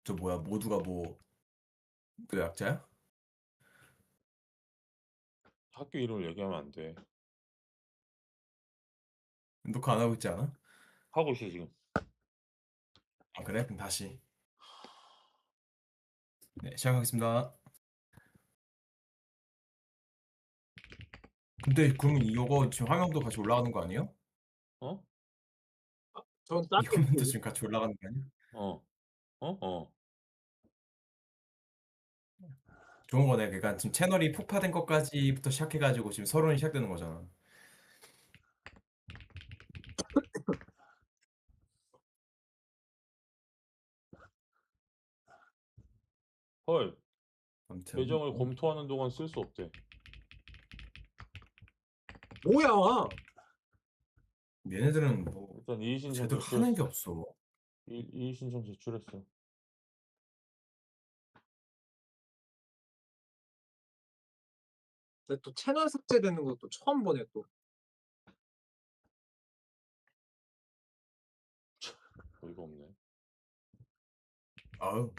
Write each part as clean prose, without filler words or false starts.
저 뭐야, 모두가 뭐, 그 약자야? 학교 이름을 얘기하면 안 돼. 녹화 안 하고 있지 않아? 하고 있어 지금. 아, 그래? 그럼 다시. 네, 시작하겠습니다. 근데 그러면 이거 지금 화면도 같이 올라가는 거 아니에요? 어? 전 이 딴데 화면도 지금 같이 올라가는 거 아니야? 어? 어? 좋은 거네. 그러니까 지금 채널이 폭파된 것까지부터 시작해가지고 지금 서론이 시작되는 거잖아. 헐. 아무튼 계정을 검토하는 동안 쓸 수 없대. 뭐야? 얘네들은 뭐 일단 이의 신청 제대로 하는 게 제출했어. 없어. 이의 신청 제출했어. 근데 또 채널 삭제되는 것도 처음 보네 또. 어이가 없네. 아우,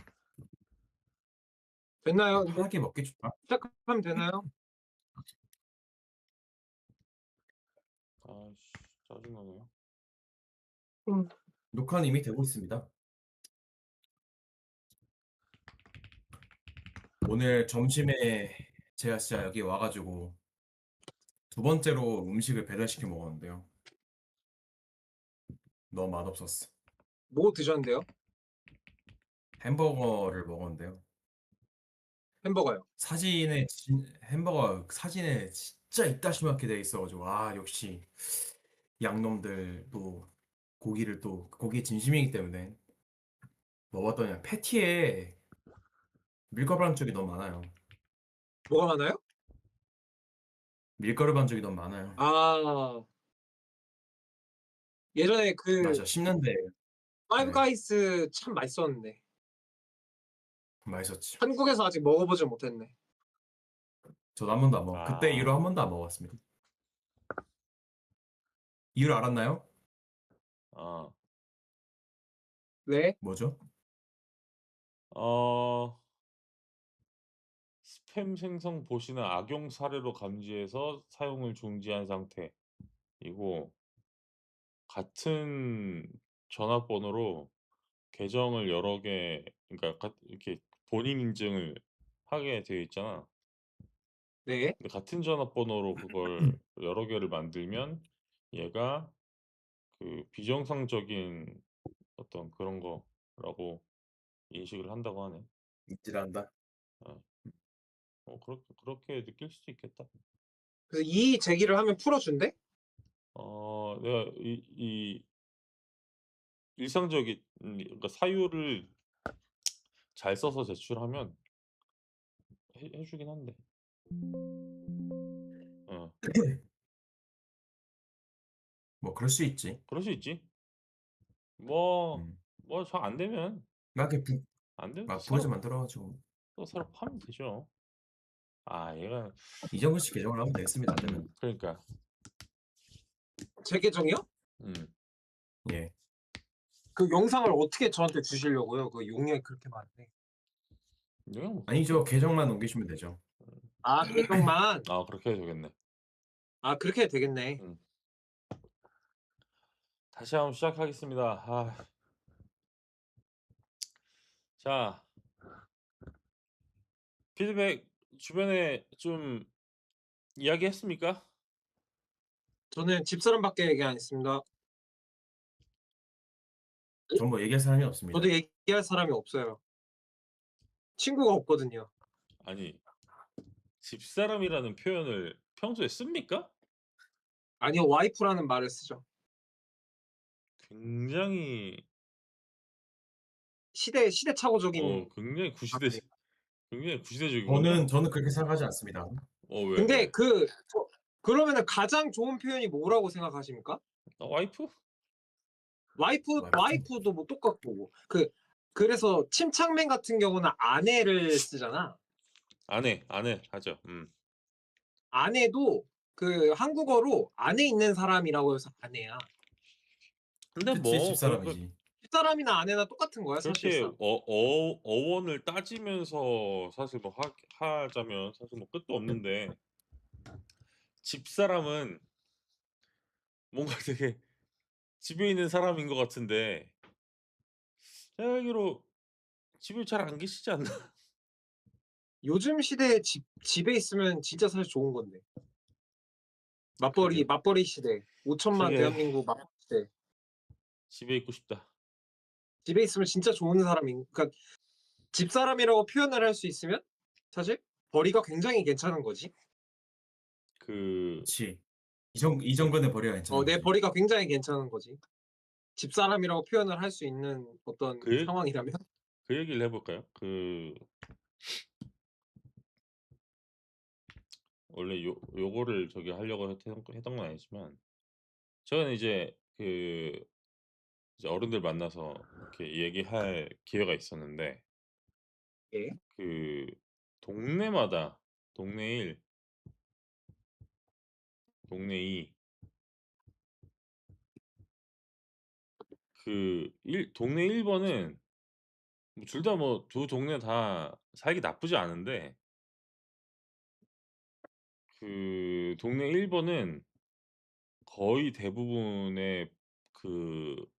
됐나요? 이제 편하게 먹기 좋다. 시작하면 되나요? 아씨 짜증나네. 녹화는 이미 되고 있습니다. 오늘 점심에 제가 진짜 여기 와가지고 두 번째로 음식을 배달시켜 먹었는데요. 너무 맛없었어. 뭐 드셨는데요? 햄버거를 먹었는데요. 햄버거요. 햄버거 사진에 진짜 이따시맣게 돼 있어가지고 역시 양놈들 고기를 또 고기에 진심이기 때문에 먹었더니 그냥 패티에 밀가루 반죽이 너무 많아요. 뭐가 많아요? 밀가루 반죽이 너무 많아요. 아, 예전에 그 맞아, 씹는데 파이브 네, 가이스 참 맛있었는데 맛있었지. 한국에서 아직 먹어보지 못했네. 저도 한 번도 안 먹어. 그때 이후로 한 번도 안 먹었습니다. 이유를 알았나요? 아, 왜? 뭐죠? 스팸 생성 보시는 악용 사례로 감지해서 사용을 중지한 상태이고, 같은 전화번호로 계정을 여러 개, 그러니까 이렇게 본인 인증을 하게 되어 있잖아. 네. 근데 같은 전화번호로 그걸 여러 개를 만들면 얘가 그 비정상적인 어떤 그런 거라고 인식을 한다고 하네. 입질한다. 어, 그렇게 느낄 수도 있겠다. 그래서 이 제기를 하면 풀어준대? 내가 이 일상적인 그러니까 사유를 잘 써서 제출하면 해주긴 한데. 어, 뭐 그럴 수 있지. 그럴 수 있지. 뭐, 음. 잘 안 되면 막 이렇게 안 되면 또 막 새로 부가지 만들어가지고 또 새로 파면 되죠. 얘가 이정근 씨 계정을 하면 되겠습니다. 안 되면. 그러니까 제 계정이요? 음. 예. 그 영상을 어떻게 저한테 주시려고요? 그 용량이 그렇게 많네. 이거 뭐 아니죠. 계정만 옮기시면 되죠. 아, 계정만? 그렇게 해도 되겠네. 아, 그렇게 해도 되겠네. 다시 한번 시작하겠습니다. 자, 피드백 주변에 좀 이야기했습니까? 저는 집사람밖에 얘기 안 했습니다. 전 뭐 얘기할 사람이 없습니다. 저도 얘기할 사람이 없어요. 친구가 없거든요. 아니, 집사람이라는 표현을 평소에 씁니까? 아니요, 와이프라는 말을 쓰죠. 굉장히 시대착오적인 굉장히 말이에요. 굉장히 구시대적이군요. 저는 그렇게 생각하지 않습니다. 왜? 근데 그러면은 가장 좋은 표현이 뭐라고 생각하십니까? 와이프? 와이프도 뭐 똑같고 그래서 침착맨 같은 경우는 아내를 쓰잖아. 아내 하죠. 아내도 그 한국어로 안에 있는 사람이라고 해서 아내야. 근데 그치, 뭐 집사람이지. 집사람이나 아내나 똑같은 거야 그렇게 사실상. 어원을 따지면서 사실 뭐 하자면 사실 뭐 끝도 없는데 집사람은 뭔가 되게 집에 있는 사람인 것 같은데 제가 알기로 집에 잘 안 계시지 않나? 요즘 시대에 집에 있으면 진짜 사실 좋은 건데. 그러게 맞벌이 시대. 5천만 그러게 대한민국 맞벌이 시대. 집에 있고 싶다. 집에 있으면 진짜 좋은 사람인 그러니까 집사람이라고 표현을 할 수 있으면 사실 벌이가 굉장히 괜찮은 거지. 그 그치. 이 정도는 버려야 괜찮은 내 거지. 벌이가 굉장히 괜찮은 거지. 집사람이라고 표현을 할 수 있는 어떤 그 얘 상황이라면. 그 얘기를 해 볼까요? 원래 요거를 저기 하려고 했던 건 아니지만 최근에 이제 이제 어른들 만나서 이렇게 얘기할 기회가 있었는데 예. 그 동네마다 동네 1, 동네 2 동네 1 번은 뭐 둘 다 뭐 두 동네 다 살기 나쁘지 않은데 동네 1 번은 거의 대부분의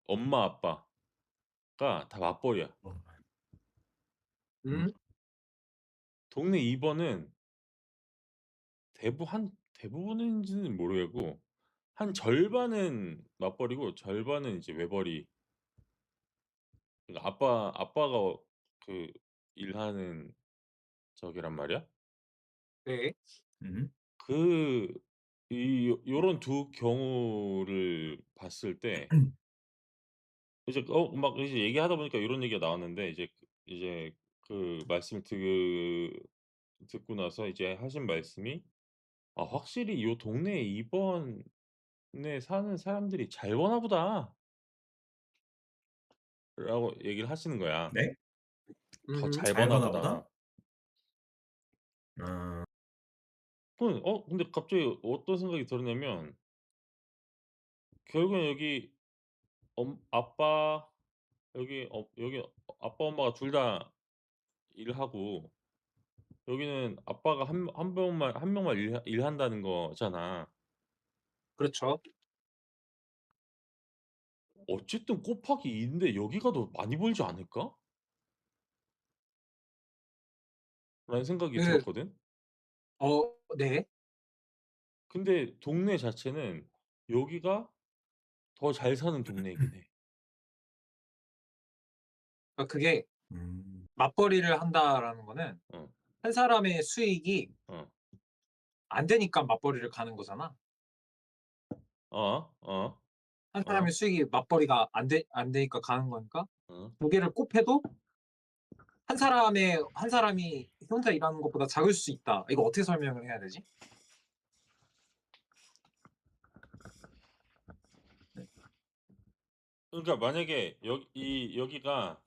엄마 아빠가 다 맞벌이야. 어. 음. 동네 2 번은 대부분인지는 모르겠고 한 절반은 맞벌이고 절반은 이제 외벌이. 그러니까 아빠가 일하는 저기란 말이야. 네. 음. 요런 두 경우를 봤을 때 이제 막 이제 얘기하다 보니까 요런 얘기가 나왔는데 이제 말씀을 듣고 나서 이제 하신 말씀이 "아 확실히 요 동네 2 번에 사는 사람들이 잘 버나 보다." 라고 얘기를 하시는 거야. 네? "더 음. 잘 잘 버나 버나 보다? 보다." 어. 근데 갑자기 어떤 생각이 들었냐면 결국엔 여기 아빠 여기 아빠 엄마가 둘 다 일하고 여기는 아빠가 한 명만 일한다는 거잖아. 그렇죠. 어쨌든 곱하기 2 인데 여기가 더 많이 벌지 않을까? 라는 생각이 그 들었거든. 네. 근데 동네 자체는 여기가 더 잘 사는 동네이긴 해. 그게 음. 맞벌이를 한다라는 거는 어. 한 사람의 수익이 어. 안 되니까 맞벌이를 가는 거잖아. 어. 어. 한 사람의 어. 수익이 맞벌이가 안 되니까 가는 거니까 어. 두 개를 곱해도 한 사람이 혼자 일하는 것보다 작을 수 있다. 이거 어떻게 설명을 해야 되지? 그러니까 만약에 여기가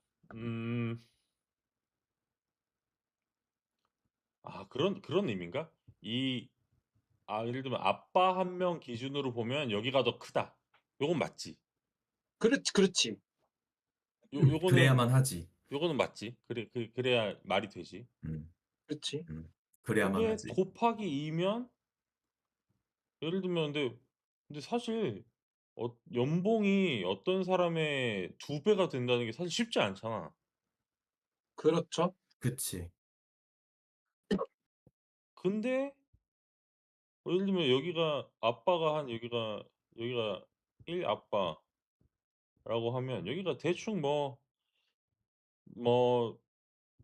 그런 의미인가? 예를 들면 아빠 한 명 기준으로 보면 여기가 더 크다. 요건 맞지? 그렇지. 요거는 그래야만 하지. 맞지? 그래야 말이 되지. 음. 그렇지. 그래야만 그게 하지. 곱하기 2면 예를 들면 근데 사실 연봉이 어떤 사람의 2배가 된다는 게 사실 쉽지 않잖아. 그렇죠. 그치. 근데 예를 들면 여기가 아빠가 여기가 1 아빠라고 하면 여기가 대충 뭐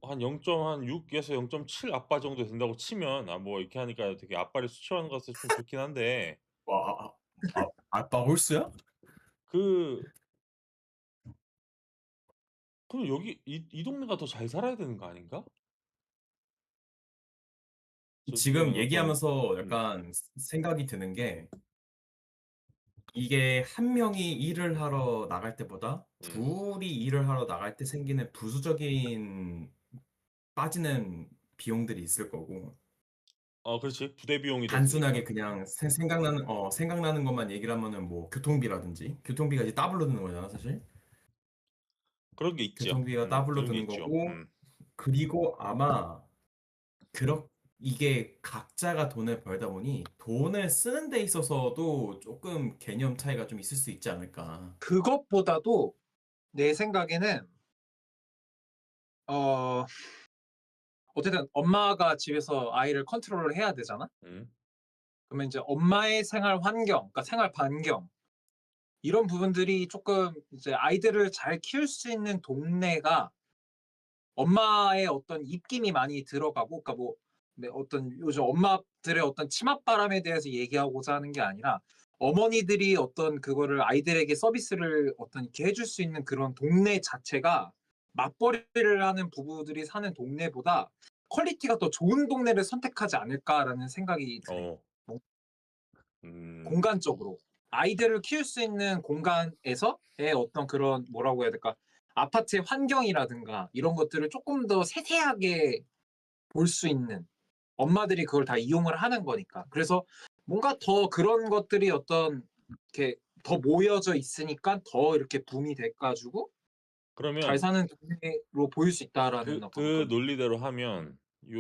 한 0.6에서 0.7 아빠 정도 된다고 치면 뭐 이렇게 하니까 되게 아빠를 수치하는 것 같아서 좀 그렇긴 한데 와, 아빠 홀수야? 그 그럼 여기 이 동네가 더 잘 살아야 되는 거 아닌가? 지금 그런 어떤 얘기하면서 음. 약간 생각이 드는 게 이게 한 명이 일을 하러 나갈 때보다 음. 둘이 일을 하러 나갈 때 생기는 부수적인 빠지는 비용들이 있을 거고 그렇지. 부대 비용이 더 단순하게 드니까. 그냥 생각나는 것만 얘기를 하면은 뭐 교통비라든지 교통비가 이제 더블로 드는 거잖아 사실. 그런 게 있죠. 교통비가 따블로 그런 게 드는 있죠. 거고, 그리고 아마 이게 각자가 돈을 벌다 보니 돈을 쓰는 데 있어서도 조금 개념 차이가 좀 있을 수 있지 않을까. 그것보다도 내 생각에는 어 어쨌든 엄마가 집에서 아이를 컨트롤을 해야 되잖아. 음. 그러면 이제 엄마의 생활 환경, 그러니까 생활 반경 이런 부분들이 조금 이제 아이들을 잘 키울 수 있는 동네가 엄마의 어떤 입김이 많이 들어가고, 그러니까 뭐 네, 어떤 요즘 엄마들의 어떤 치맛바람에 대해서 얘기하고자 하는 게 아니라 어머니들이 어떤 그거를 아이들에게 서비스를 어떤 이렇게 해줄 수 있는 그런 동네 자체가 맞벌이를 하는 부부들이 사는 동네보다 퀄리티가 더 좋은 동네를 선택하지 않을까라는 생각이 드네. 어. 뭐 음. 공간적으로 아이들을 키울 수 있는 공간에서의 어떤 그런 뭐라고 해야 될까, 아파트의 환경이라든가 이런 것들을 조금 더 세세하게 볼 수 있는, 엄마들이 그걸 다 이용을 하는 거니까. 그래서 뭔가 더 그런 것들이 어떤 이렇게 더 모여져 있으니까 더 이렇게 붐이 돼 가지고 잘 그러면 사는 동네로 보일 수 있다라는 어떤 그 그런. 논리대로 하면 음.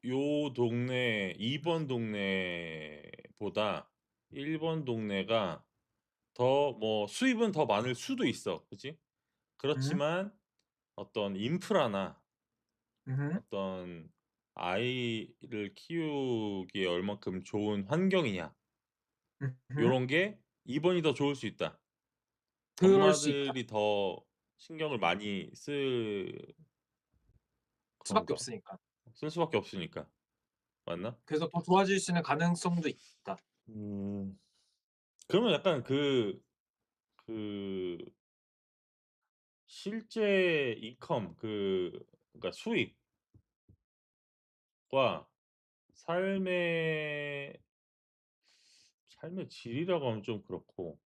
요 동네 2번 동네보다 1번 동네가 더 뭐 수입은 더 많을 수도 있어. 그치? 음. 그렇지만 어떤 인프라나 음. 어떤 아이를 키우기에 얼만큼 좋은 환경이냐 음. 요런 게 2번이 더 좋을 수 있다. 그럴 수 있다. 엄마들이 더 신경을 많이 쓸 수밖에 그런가? 없으니까. 쓸 수밖에 없으니까. 맞나? 그래서 더 좋아질 수 있는 가능성도 있다. 음. 그러면 약간 그 실제 인컴 그러니까 수입과 삶의 질이라고 하면 좀 그렇고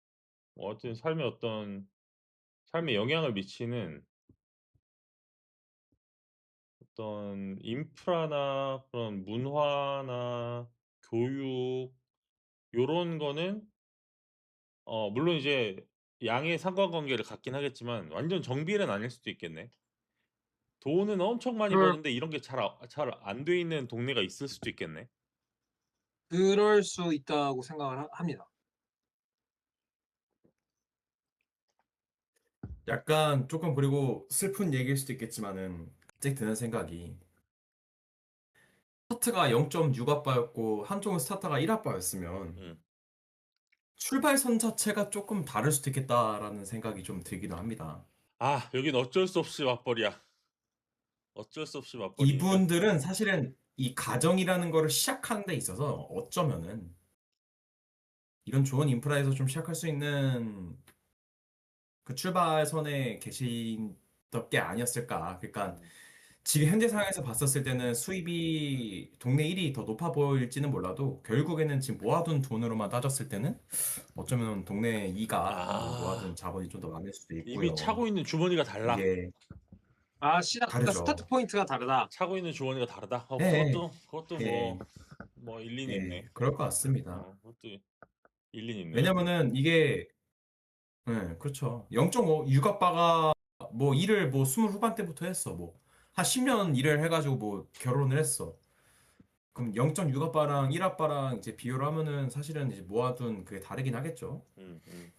뭐 하여튼 삶에 영향을 미치는 어떤 인프라나 그런 문화나 교육 요런 거는 물론 이제 양의 상관관계를 갖긴 하겠지만 완전 정비례는 아닐 수도 있겠네. 돈은 엄청 많이 그럴 버는데 이런 게 잘 안 돼 있는 동네가 있을 수도 있겠네. 그럴 수 있다고 생각을 합니다. 약간 조금 그리고 슬픈 얘기일 수도 있겠지만은 갑자기 드는 생각이 스타트가 0.6 아빠였고 한쪽은 스타트가 1 아빠였으면 음. 출발선 자체가 조금 다를 수도 있겠다라는 생각이 좀 들기도 합니다. 아 여긴 어쩔 수 없이 맞벌이야. 어쩔 수 없이 맞벌이니까. 이분들은 사실은 이 가정이라는 거를 시작하는 데 있어서 어쩌면은 이런 좋은 인프라에서 좀 시작할 수 있는 그 출발선에 계신 게 아니었을까. 그러니까 음. 지금 현재 상황에서 봤었을 때는 수입이 동네 1이 더 높아 보일지는 몰라도 결국에는 지금 모아둔 돈으로만 따졌을 때는 어쩌면 동네 2가 모아둔 아 자본이 좀 더 많을 수도 이미 있고요. 차고 있는 주머니가 달라. 이게 아 그러니까 스타트 다르죠. 포인트가 다르다. 차고 있는 주머니가 다르다. 예, 그것도 예, 뭐 일리는 예, 있네. 그럴 것 같습니다. 그것도 일리는 있네. 왜냐면은 이게, 예, 그렇죠. 0.5, 육아빠가 뭐 일을 뭐 20 후반대부터 했어. 뭐, 한 10년 일을 해가지고 뭐 결혼을 했어. 그럼 0.6 아빠랑 1 아빠랑 이제 비교를 하면은 사실은 이제 모아둔 그게 다르긴 하겠죠. 음. 음.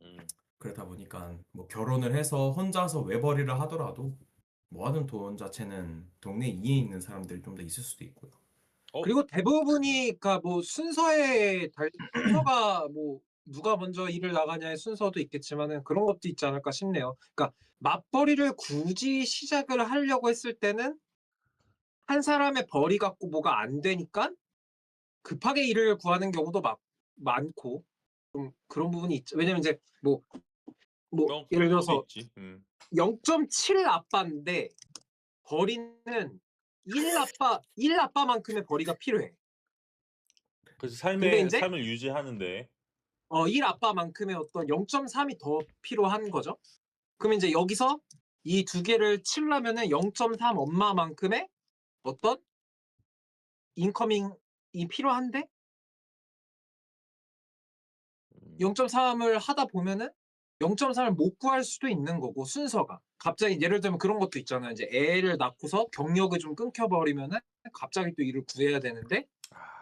음. 그러다 보니까 뭐 결혼을 해서 혼자서 외벌이를 하더라도 모아둔 돈 자체는 동네 2에 있는 사람들이 좀 더 있을 수도 있고요. 어? 그리고 대부분이 그러니까 뭐 순서가 뭐 누가 먼저 일을 나가냐의 순서도 있겠지만은 그런 것도 있지 않을까 싶네요. 그러니까 맞벌이를 굳이 시작을 하려고 했을 때는 한 사람의 벌이 갖고 뭐가 안 되니까 급하게 일을 구하는 경우도 많고 좀 그런 부분이 있죠. 왜냐면 이제 뭐 예를 그럴 수도 들어서 있지. 0.7 아빠인데 벌이는 1 아빠만큼의 벌이가 필요해. 그래서 근데 인제 삶을 유지하는데 1 아빠만큼의 어떤 0.3이 더 필요한 거죠. 그러면 이제 여기서 이 두 개를 치려면은 0.3 엄마만큼의 어떤 인커밍이 필요한데 음. 0.3을 하다 보면은 0.3을 못 구할 수도 있는 거고 순서가. 갑자기 예를 들면 그런 것도 있잖아요. 이제 애를 낳고서 경력이 좀 끊겨버리면은 갑자기 또 일을 구해야 되는데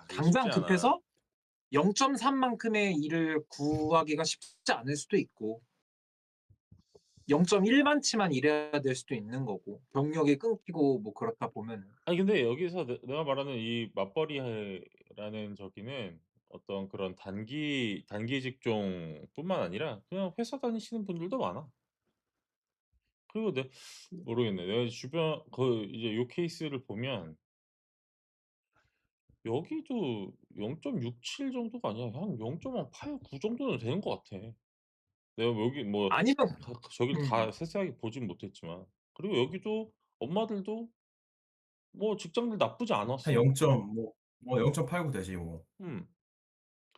그게 쉽지 당장 않아. 급해서 0.3만큼의 일을 구하기가 쉽지 않을 수도 있고 0.1만치만 일해야 될 수도 있는 거고 경력이 끊기고 뭐 그렇다 보면은. 아니 근데 여기서 내가 말하는 이 맞벌이라는 저기는 어떤 그런 단기 직종뿐만 아니라 그냥 회사 다니시는 분들도 많아. 그리고 모르겠네. 내가 주변 이제 요 케이스를 보면 여기도 0.67 정도가 아니야. 한 0.8, 9 정도는 되는 것 같아. 내가 여기 뭐 아니면 저기를 음. 다 세세하게 보진 못했지만. 그리고 여기도 엄마들도 뭐 직장들 나쁘지 한 않았어. 0.89 되지 뭐.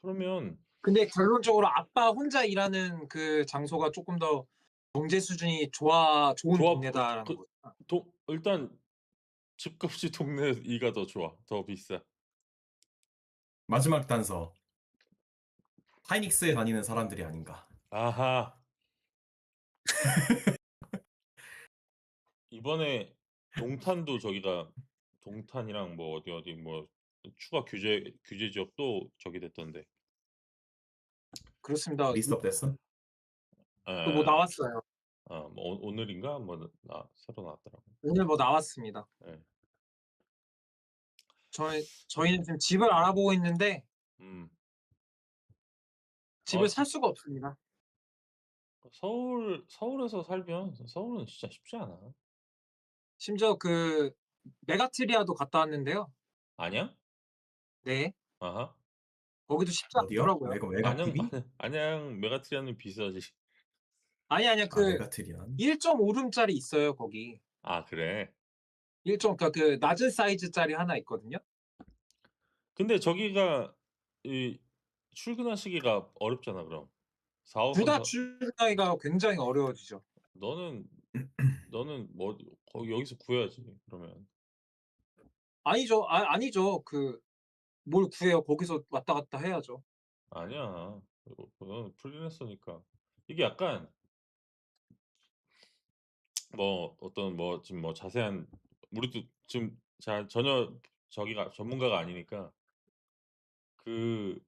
그러면 근데 결론적으로 아빠 혼자 일하는 그 장소가 조금 더 경제 수준이 좋은 조합 동네다라는 거죠. 일단 집값이 동네 이가 더 좋아. 더 비싸. 마지막 단서. 하이닉스에 다니는 사람들이 아닌가. 아하. 이번에 동탄도 저기가 동탄이랑 뭐 어디 뭐 추가 규제 지역도 저기 됐던데. 그렇습니다. 리스트업 됐어? 뭐 에, 나왔어요. 뭐 오늘인가 뭐 새로 나왔더라고. 오늘 뭐 나왔습니다. 예. 저희는 지금 집을 알아보고 있는데 음. 집을 살 수가 없습니다. 서울에서 살면 서울은 진짜 쉽지 않아. 심지어 그 메가트리아도 갔다 왔는데요. 아니야? 네. 아하. 거기도 쉽지 어디요? 않더라고요. 메가 TV? 안양 메가트리아는 비싸지. 아니야. 아, 그 메가트리안. 1.5룸짜리 있어요, 거기. 아, 그래. 그러니까 그 낮은 사이즈짜리 하나 있거든요. 근데 저기가 이 출근하시기가 어렵잖아, 그럼. 둘 다 4호선 출근하기가 굉장히 어려워지죠. 너는 뭐 거기 여기서 구해야지, 그러면. 아니죠. 뭘 구해요. 거기서 왔다 갔다 해야죠. 아니야. 너는 프리랜서니까. 이게 약간 뭐 어떤 뭐 지금 뭐 자세한 우리도 지금 전혀 저기가 전문가가 아니니까 그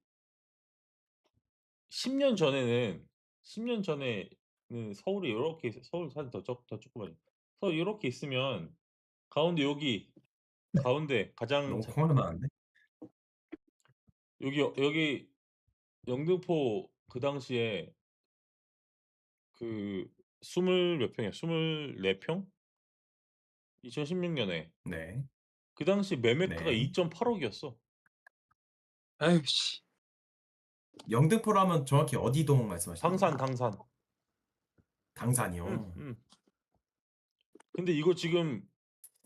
10년 전에는 서울이 요렇게 서울 사실 더 조그마해. 서울 요렇게 있으면 가운데 여기 가운데 가장 너무 콩하나만한데? 여기 영등포 그 당시에 그 스물 몇 평이야? 24평? 2016년에. 네. 그 당시 매매가가 네. 2.8억이었어. 에휴 씨. 영등포라면 정확히 어디 동 말씀하시는 거예요? 당산. 당산이요. 음. 근데 이거 지금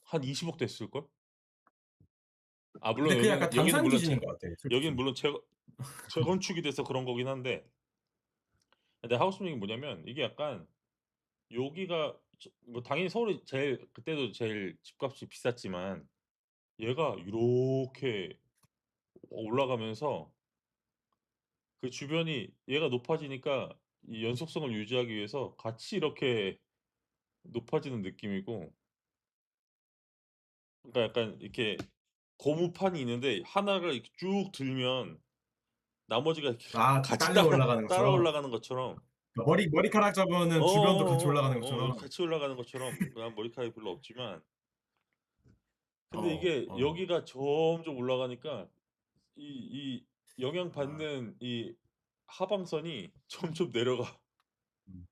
한 20억 됐을걸? 물론 근데 그 약간 여기는 당산 물론 기준인 것 같아요, 여기는 솔직히. 물론 재건축이 돼서 그런 거긴 한데 근데 하고 싶은 얘기는 뭐냐면 이게 약간 여기가 뭐 당연히 서울이 제일 그때도 제일 집값이 비쌌지만 얘가 요렇게 올라가면서 그 주변이 얘가 높아지니까 이 연속성을 유지하기 위해서 같이 이렇게 높아지는 느낌이고 그러니까 약간 이렇게 고무판이 있는데 하나를 이렇게 쭉 들면 나머지가 이렇게 같이 딸려 올라가는 따라 것처럼. 올라가는 것처럼 머리카락 잡으면 주변도 같이 올라가는 것처럼. 같이 올라가는 것처럼 난 머리카락이 별로 없지만 근데 어, 이게 어. 여기가 점점 올라가니까 이 아, 영향받는 이 하방선이 점점 내려가. 음.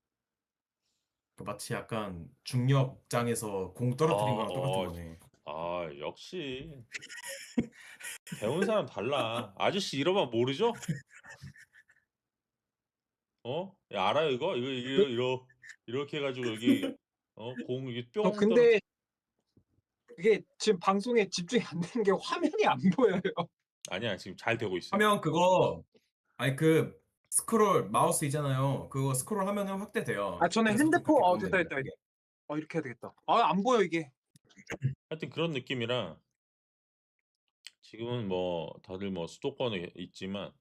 그 마치 약간 중력장에서 공 떨어뜨린 거랑 똑같은 거네. 역시 배운 사람 달라. 아저씨 이러면 모르죠? 야, 알아요 이거? 그 이렇게 해 가지고 여기 공 이게 뿅 떨어 근데 그게 지금 방송에 집중이 안 되는 게 화면이 안 보여요. 아니야. 지금 잘 되고 있어. 화면 그거, 아니 그 스크롤 마우스 있잖아요. 그거 스크롤 하면은 확대돼요. 저는 그래서 핸드폰 그렇게 보면 됐다. 됩니다. 그게. 이렇게 해야 되겠다. 안 보여 이게. 하여튼 그런 느낌이라 지금은 뭐 다들 뭐 수도권에 있지만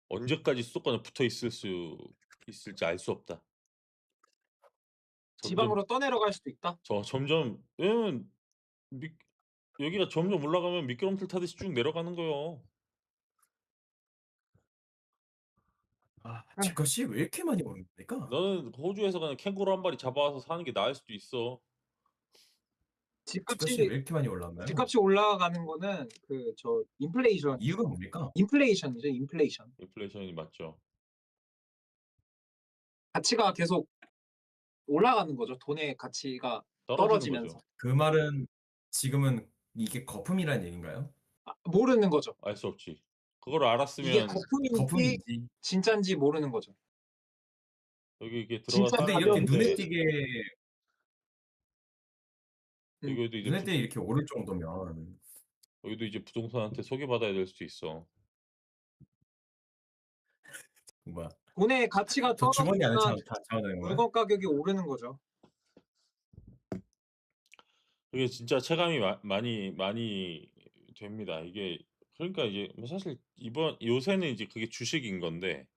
언제까지 수도권에 붙어 있을 수 있을지 알 수 없다. 점점 지방으로 떠내려갈 수도 있다. 점점 왜냐면 미 여기가 점점 올라가면 미끄럼틀 타듯이 쭉 내려가는 거예요. 집값이 왜 이렇게 많이 오릅니까? 너는 호주에서 그냥 캥거루 한 마리 잡아와서 사는 게 나을 수도 있어. 집값이 왜 집값이 이렇게 많이 올랐나요? 집값이 올라가는 거는 인플레이션 이유가 뭡니까? 인플레이션이죠. 인플레이션. 인플레이션이 맞죠. 가치가 계속 올라가는 거죠. 돈의 가치가 떨어지는 떨어지면서. 거죠. 그 말은 지금은 이게 거품이라는 얘기인가요? 모르는 거죠. 알 수 없지. 그걸 이게 알았으면 거품인지 거품인지. 진짠지 모르는 거죠. 여기 이게 진짜 들어가 근데 이렇게 가격인데 눈에 띄게 여기도 이제 눈에 띄게 이렇게 오를 정도면 여기도 이제 부동산한테 소개받아야 될 수도 있어. 뭐야? 돈의 가치가 저 주머니 안에 떨어지면 잡아내는 거야? 물건 가격이 오르는 거죠. 이게 진짜 체감이 많이 됩니다. 이게 그러니까 이제 뭐 사실 요새는 이제 그게 주식인 건데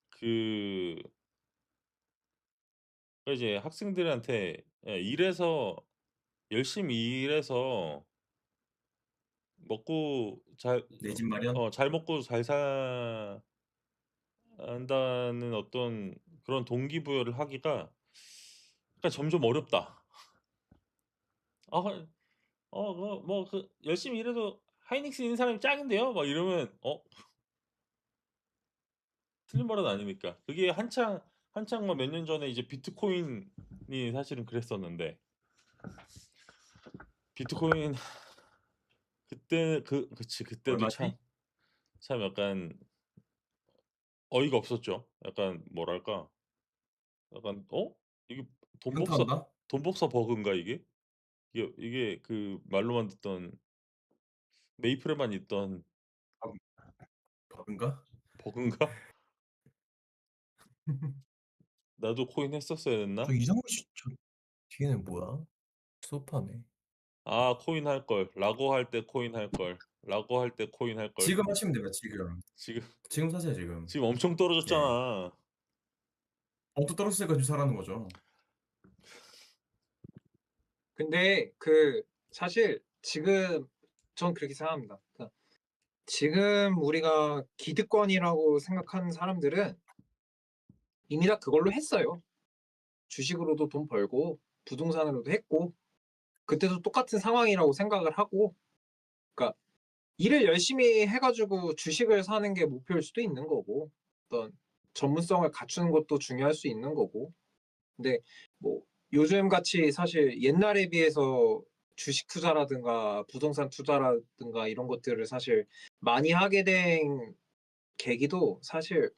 그 이제 학생들한테 열심히 일해서 먹고 내 집 마련? 잘 먹고 잘 산다는 어떤 그런 동기부여를 하기가 그러니까 점점 어렵다. 열심히 일해도 하이닉스 있는 사람이 짱인데요? 막 이러면 틀린 말은 아니니까. 그게 한창 막 몇 년 전에 이제 비트코인이 사실은 그랬었는데 비트코인 그때도 얼마지? 참 약간 어이가 없었죠. 약간 뭐랄까? 약간 이게 현타온다? 돈 복사 버그인가 이게? 이게 그 말로만 듣던 메이플에만 있던 버그인가? 버그인가? 나도 코인 했었어야 했나? 저 이상훈 씨저 뒤에는 뭐야? 소파네. 코인 할 걸. 라고 할 때 코인 할 걸. 라고 할 때 코인 할 걸. 지금 하시면 돼요. 지금. 지금 지금 사세요. 지금. 지금 엄청 떨어졌잖아. 또 떨어졌으니까 지금 사라는 거죠. 근데 사실 지금 전 그렇게 생각합니다. 그러니까 지금 우리가 기득권이라고 생각하는 사람들은 이미 다 그걸로 했어요. 주식으로도 돈 벌고 부동산으로도 했고 그때도 똑같은 상황이라고 생각을 하고 그러니까 일을 열심히 해가지고 주식을 사는 게 목표일 수도 있는 거고 어떤 전문성을 갖추는 것도 중요할 수 있는 거고 근데 뭐 요즘 같이 사실 옛날에 비해서 주식 투자라든가 부동산 투자라든가 이런 것들을 사실 많이 하게 된 계기도 사실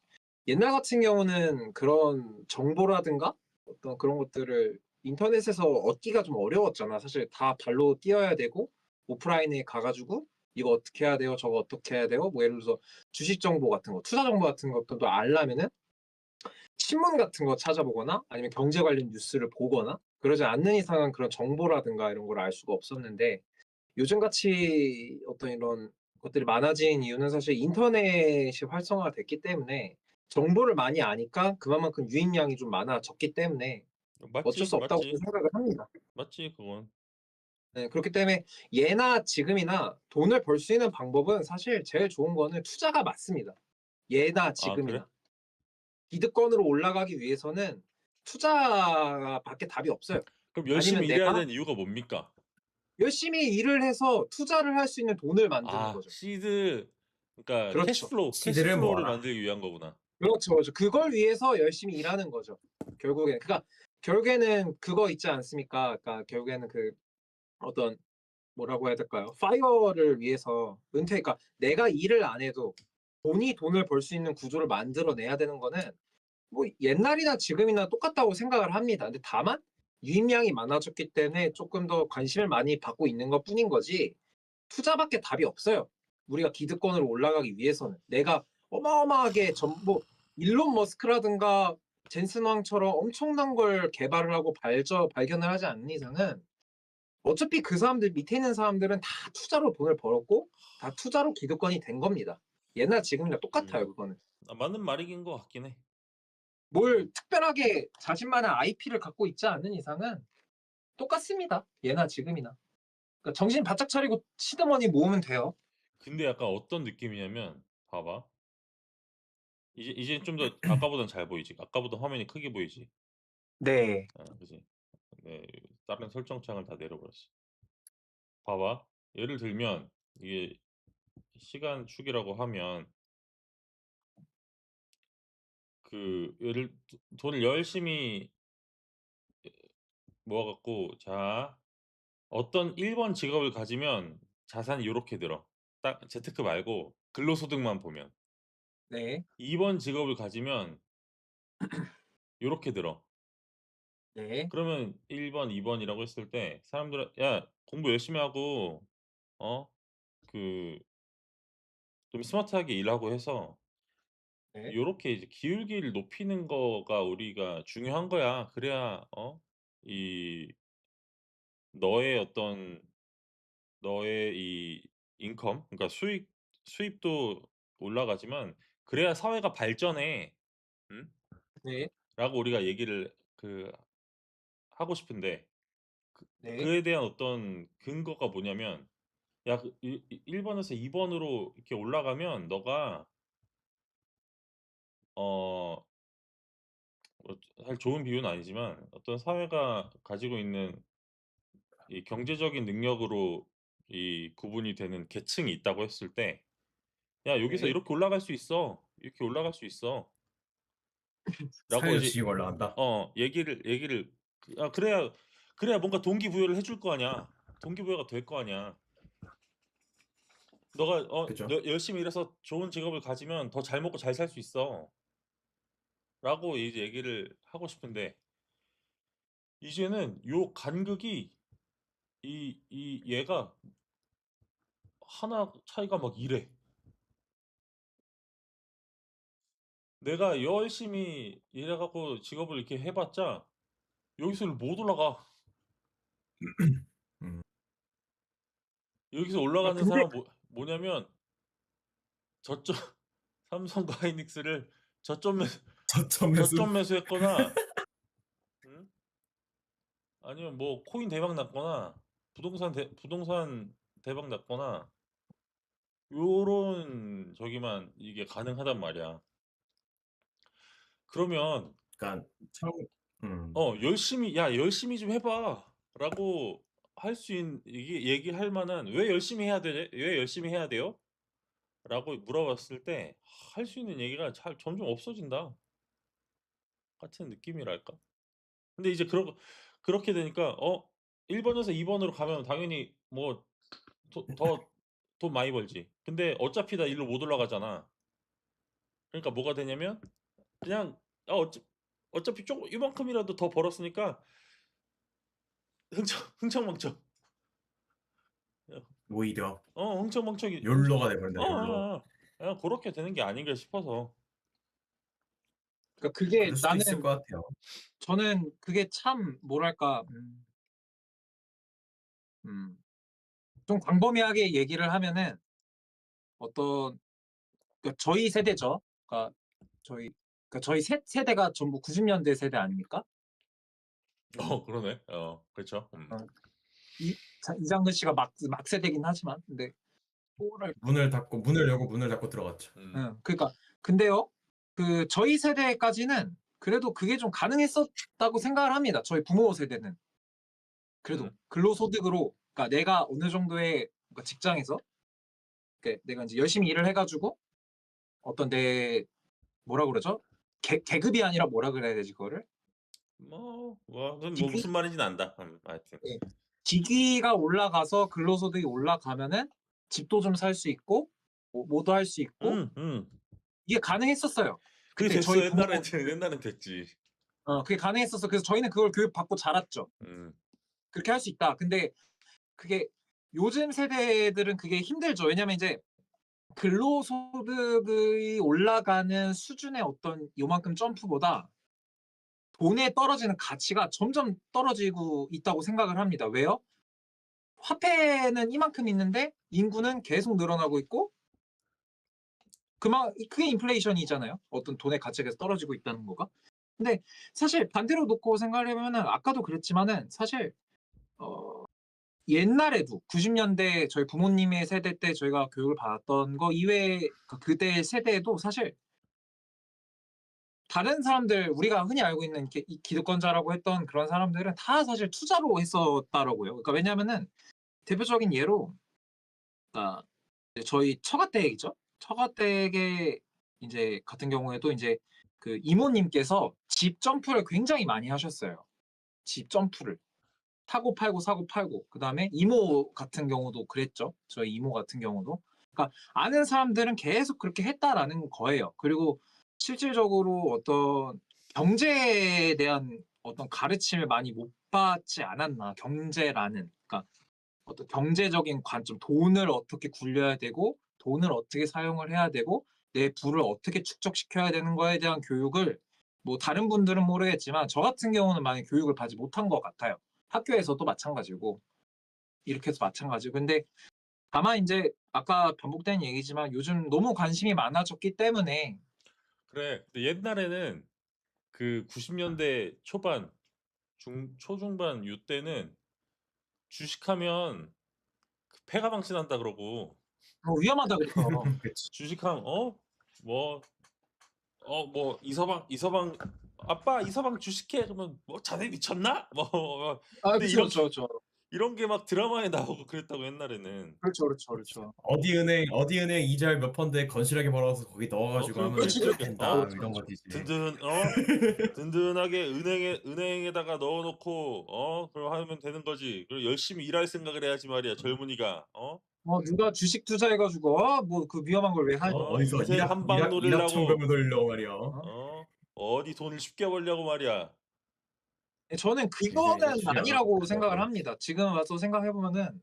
옛날 같은 경우는 그런 정보라든가 어떤 그런 것들을 인터넷에서 얻기가 좀 어려웠잖아. 사실 다 발로 뛰어야 되고 오프라인에 가가지고 이거 어떻게 해야 돼요? 저거 어떻게 해야 돼요? 뭐 예를 들어서 주식 정보 같은 거, 투자 정보 같은 것도 알려면은 신문 같은 거 찾아보거나 아니면 경제 관련 뉴스를 보거나 그러지 않는 이상은 그런 정보라든가 이런 걸 알 수가 없었는데 요즘같이 어떤 이런 것들이 많아진 이유는 사실 인터넷이 활성화가 됐기 때문에 정보를 많이 아니까 그만큼 유입량이 좀 많아졌기 때문에 어쩔 수 없다고 생각을 합니다. 맞지 그건. 네, 그렇기 때문에 예나 지금이나 돈을 벌 수 있는 방법은 사실 제일 좋은 거는 투자가 맞습니다. 예나 지금이나. 그래? 기득권으로 올라가기 위해서는 투자밖에 답이 없어요. 그럼 아니면 열심히 일해야 내가 되는 이유가 뭡니까? 열심히 일을 해서 투자를 할 수 있는 돈을 만드는 거죠. 그러니까 그렇죠. 시드를 캐시플로우를 모아라. 만들기 위한 거구나. 그렇죠, 그렇죠. 그걸 위해서 열심히 일하는 거죠. 결국에는. 그러니까 결국에는 그거 있지 않습니까? 그러니까 결국에는 어떤 뭐라고 해야 될까요? 파이어를 위해서 그러니까 내가 일을 안 해도 돈이 돈을 벌 수 있는 구조를 만들어내야 되는 거는 뭐 옛날이나 지금이나 똑같다고 생각을 합니다. 근데 다만 유입량이 많아졌기 때문에 조금 더 관심을 많이 받고 있는 것 뿐인 거지 투자밖에 답이 없어요. 우리가 기득권으로 올라가기 위해서는 내가 어마어마하게 뭐 일론 머스크라든가 젠슨 왕처럼 엄청난 걸 개발을 하고 발견을 하지 않는 이상은 어차피 그 사람들 밑에 있는 사람들은 다 투자로 돈을 벌었고 다 투자로 기득권이 된 겁니다. 옛날 지금이랑 똑같아요. 그거는. 맞는 말이긴 것 같긴 해. 뭘 특별하게 자신만의 IP를 갖고 있지 않은 이상은 똑같습니다. 예나 지금이나. 그러니까 정신 바짝 차리고 시드머니 모으면 돼요. 근데 약간 어떤 느낌이냐면 봐봐. 이제 좀 더 아까보단 잘 보이지. 아까보다 화면이 크게 보이지. 네. 그지. 네, 다른 설정창을 다 내려버렸어. 봐봐. 예를 들면 이게 시간 축이라고 하면 그 돈을 열심히 모아갖고 자 어떤 1번 직업을 가지면 자산이 요렇게 들어. 딱 재테크 말고 근로소득만 보면. 네. 2번 직업을 가지면 요렇게 들어. 네. 그러면 1번, 2번이라고 했을 때 사람들은 야 공부 열심히 하고 그 좀 스마트하게 일하고 해서 네. 요렇게 이제 기울기를 높이는 거가 우리가 중요한 거야. 그래야 이 너의 어떤 너의 이 인컴 그러니까 수입도 올라가지만 그래야 사회가 발전해. 음? 네. 라고 우리가 얘기를 하고 싶은데 네. 그에 대한 어떤 근거가 뭐냐면 야, 1번에서 2번으로 이렇게 올라가면 너가 어 사실 좋은 비유는 아니지만 어떤 사회가 가지고 있는 이 경제적인 능력으로 이 구분이 되는 계층이 있다고 했을 때 야, 여기서 네. 이렇게 올라갈 수 있어. 이렇게 올라갈 수 있어. 라고 사회적 이제 지위가 올라간다. 얘기를 그래야 뭔가 동기부여를 해줄 거 아니야. 동기부여가 될 거 아니야. 너가 그죠? 너 열심히 일해서 좋은 직업을 가지면 더 잘 먹고 잘 살 수 있어. 라고 이제 얘기를 하고 싶은데 이제는 요 간극이 이 얘가 하나 차이가 막 이래. 내가 열심히 일해갖고 직업을 이렇게 해봤자 여기서 못 올라가. 음. 여기서 올라가는 근데 사람은 뭐냐면 저점 삼성과 하이닉스를 저점 매수 저점 매수. 저점 매수했거나 응? 아니면 뭐 코인 대박 났거나 부동산 대박 났거나 요런 저기만 이게 가능하단 말이야. 그러면 그러니까 참, 열심히 좀 해봐라고 할 수 있는 이게 얘기할 만한 왜 열심히 해야 돼? 왜 열심히 해야 돼요? 라고 물어봤을 때 할 수 있는 얘기가 잘 점점 없어진다 같은 느낌이랄까? 근데 이제 그렇게 되니까 1번에서 2번으로 가면 당연히 뭐 더 돈 많이 벌지. 근데 어차피 다 일로 못 올라가잖아. 그러니까 뭐가 되냐면 그냥 어차피 조금 이만큼이라도 더 벌었으니까 흥청망청. 오히려 흥청망청이 욜로가 돼버린다. 욜로. 그냥 그렇게 되는 게 아닌가 싶어서. 그러니까 그게 그럴 수도 있을 나는 것 같아요. 저는 그게 참 뭐랄까 좀 광범위하게 얘기를 하면은 어떤 그러니까 저희 세대죠. 그러니까 저희 세대가 전부 90년대 세대 아닙니까? 그러네. 그렇죠. 어, 이장근 씨가 막 세대긴 하지만 근데 뭐랄 문을 열고 문을 닫고 들어갔죠. 그러니까 근데요 그 저희 세대까지는 그래도 그게 좀 가능했었다고 생각을 합니다. 저희 부모 세대는 그래도 근로소득으로 그러니까 내가 어느 정도의 그러니까 직장에서 그러니까 내가 이제 열심히 일을 해가지고 어떤 내 뭐라 그러죠? 계급이 아니라 뭐라 그래야 되지 그거를? 그건 뭐 직위? 무슨 말인지는 안다. 하여튼. 예. 직위가 올라가서 근로소득이 올라가면은 집도 좀 살 수 있고 뭐도 할 수 있고 이게 가능했었어요. 그게 그때 됐어. 저희 부모 옛날엔 됐지. 그게 가능했었어. 그래서 저희는 그걸 교육받고 자랐죠. 그렇게 할 수 있다. 근데 그게 요즘 세대들은 그게 힘들죠. 왜냐면 이제 근로소득이 올라가는 수준의 어떤 요만큼 점프보다 돈에 떨어지는 가치가 점점 떨어지고 있다고 생각을 합니다. 왜요? 화폐는 이만큼 있는데 인구는 계속 늘어나고 있고 그게 인플레이션이잖아요. 어떤 돈의 가치가 계속 떨어지고 있다는 거가. 근데 사실 반대로 놓고 생각을 해보면은 아까도 그랬지만은 사실 옛날에도 90년대 저희 부모님의 세대 때 저희가 교육을 받았던 거 이외에 그때 세대에도 사실 다른 사람들 우리가 흔히 알고 있는 이 기득권자라고 했던 그런 사람들은 다 사실 투자로 했었다라고요. 그러니까 왜냐면은 대표적인 예로 그러니까 이제 저희 처가댁이죠. 처가댁의 이제 같은 경우에도 이제 그 이모님께서 집 점프를 굉장히 많이 하셨어요. 집 점프를. 사고 팔고 사고 팔고 그다음에 이모 같은 경우도 그랬죠. 저희 이모 같은 경우도. 그러니까 아는 사람들은 계속 그렇게 했다라는 거예요. 그리고 실질적으로 어떤 경제에 대한 어떤 가르침을 많이 못 받지 않았나. 경제라는 그러니까 어떤 경제적인 관점, 돈을 어떻게 굴려야 되고 돈을 어떻게 사용을 해야 되고 내 부를 어떻게 축적시켜야 되는 거에 대한 교육을 뭐 다른 분들은 모르겠지만 저 같은 경우는 많이 교육을 받지 못한 것 같아요. 학교에서도 마찬가지고 이렇게 해서 마찬가지고 근데 다만 이제 아까 반복된 얘기지만 요즘 너무 관심이 많아졌기 때문에 그래. 근데 옛날에는 그 90년대 초반, 초중반 요때는 주식하면 그 폐가망신한다 그러고 위험하다 그랬죠. 그치. 주식하면 뭐 뭐 이서방 아빠 이서방 주식해 그러면 뭐 자네 미쳤나? 뭐 아 근데 그렇죠, 그렇죠, 이런 게 막 드라마에 나오고 그랬다고 옛날에는. 그렇죠, 그렇죠, 그렇죠. 어디 은행 이자율 몇 퍼인데 건실하게 벌어서 거기 넣어가지고 하면 그렇지, 그렇죠. 된다 그렇죠, 이런 그렇죠. 거지. 든든하게 은행에다가 넣어놓고 그럼 하면 되는 거지. 그리고 열심히 일할 생각을 해야지 말이야 젊은이가. 누가 주식 투자해가지고 뭐 그 위험한 걸 왜 하냐? 어디서 인생 한방 노리려고 일확천금을 돌려 말이야. 어디 돈을 쉽게 벌려고 말이야. 저는 인생 그거는 아니라고 생각을 어. 합니다. 지금 와서 생각해 보면은,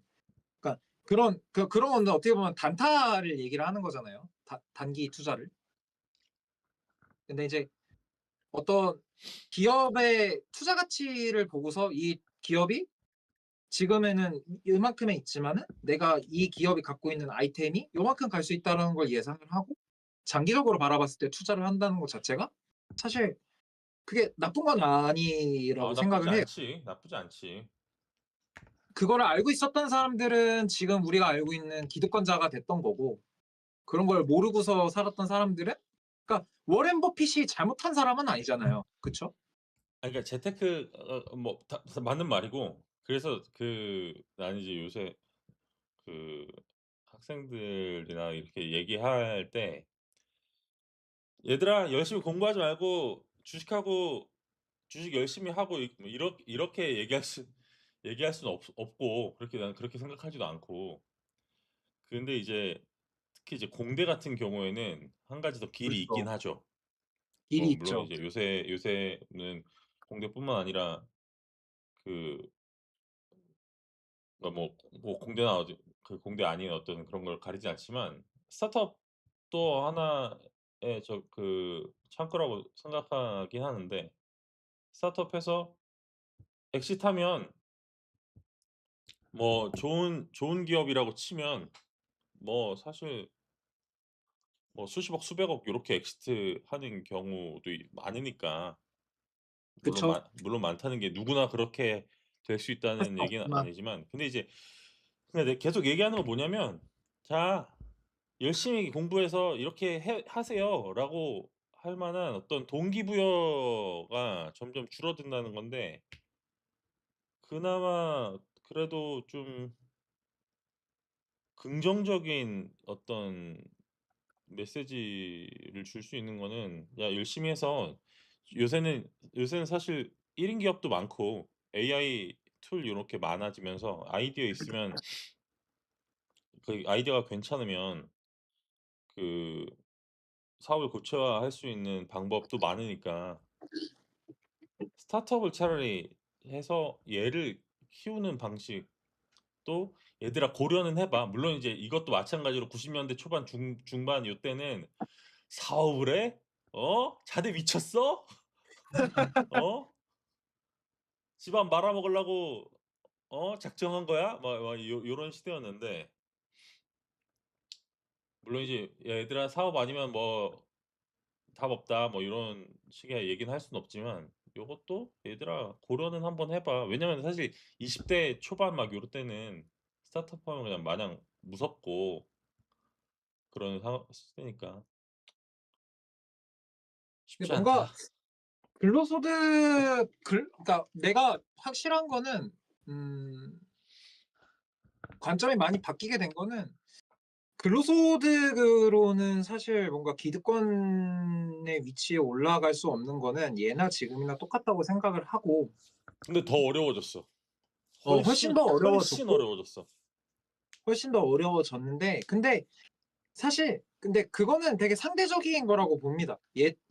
그러니까 그런 건데 어떻게 보면 단타를 얘기를 하는 거잖아요. 단기 투자를. 근데 이제 어떤 기업의 투자 가치를 보고서 이 기업이 지금에는 이만큼에 있지만은 내가 이 기업이 갖고 있는 아이템이 요만큼 갈 수 있다라는 걸 예상을 하고 장기적으로 바라봤을 때 투자를 한다는 것 자체가 사실 그게 나쁜 건 아니라고 나쁘지 생각을 해요. 않지. 나쁘지 않지. 그거를 알고 있었던 사람들은 지금 우리가 알고 있는 기득권자가 됐던 거고 그런 걸 모르고서 살았던 사람들은 그러니까 워렌 버핏이 잘못한 사람은 아니잖아요. 그쵸? 그러니까 재테크 뭐 맞는 말이고 그래서 나는 이제 요새 그 학생들이나 이렇게 얘기할 때 얘들아 열심히 공부하지 말고 주식 열심히 하고 뭐 이렇게 얘기할 수는 없고 그렇게 나는 그렇게 생각하지도 않고 근데 이제 특히 이제 공대 같은 경우에는 한 가지 더 길이 있긴 그렇죠. 하죠. 일이 물론 있죠. 이제 요새는 공대뿐만 아니라 그 그러니까 뭐 공대나 그 공대 아닌 어떤 그런 걸 가리지 않지만 스타트업도 하나의 창구라고 생각하긴 하는데 스타트업해서 엑시트하면 뭐 좋은 기업이라고 치면 뭐 사실 뭐 수십억, 수백억 요렇게 엑시트하는 경우도 많으니까 그쵸? 물론 많다는 게 누구나 그렇게 될 수 할 수 있다는 얘기는 없지만 아니지만 근데 이제 계속 얘기하는 건 뭐냐면 "자 열심히 공부해서 이렇게 하세요라고 할 만한 어떤 동기부여가 점점 줄어든다는 건데 그나마 그래도 좀 긍정적인 어떤 메시지를 줄 수 있는 거는 야 열심히 해서 요새는 사실 1인 기업도 많고 AI 툴 요렇게 많아지면서 아이디어 있으면 그 아이디어가 괜찮으면 그 사업을 고쳐할 수 있는 방법도 많으니까 스타트업을 차라리 해서 얘를 키우는 방식도 얘들아 고려는 해 봐. 물론 이제 이것도 마찬가지로 90년대 초반 중반 요때는 "사업을 해? 자네 미쳤어? 어? 집안 말아먹으려고 작정한 거야?" 막 요런 시대였는데 물론 이제 "얘들아 사업 아니면 뭐 답 없다 뭐 이런 식의 얘기는 할 수는 없지만 요것도 얘들아 고려는 한번 해 봐. 왜냐면 사실 20대 초반 막 요럴 때는 스타트업 하면 그냥 마냥 무섭고 그런 시대니까 근데 쉽지 뭔가 않다. 근로소득 그러니까 내가 확실한 거는 관점이 많이 바뀌게 된 거는 근로소득으로는 사실 뭔가 기득권의 위치에 올라갈 수 없는 거는 예나 지금이나 똑같다고 생각을 하고 근데 더 어려워졌어. 훨씬 더 훨씬 어려워졌고 어려워졌어. 훨씬 더 어려워졌는데 근데 사실 근데 그거는 되게 상대적인 거라고 봅니다.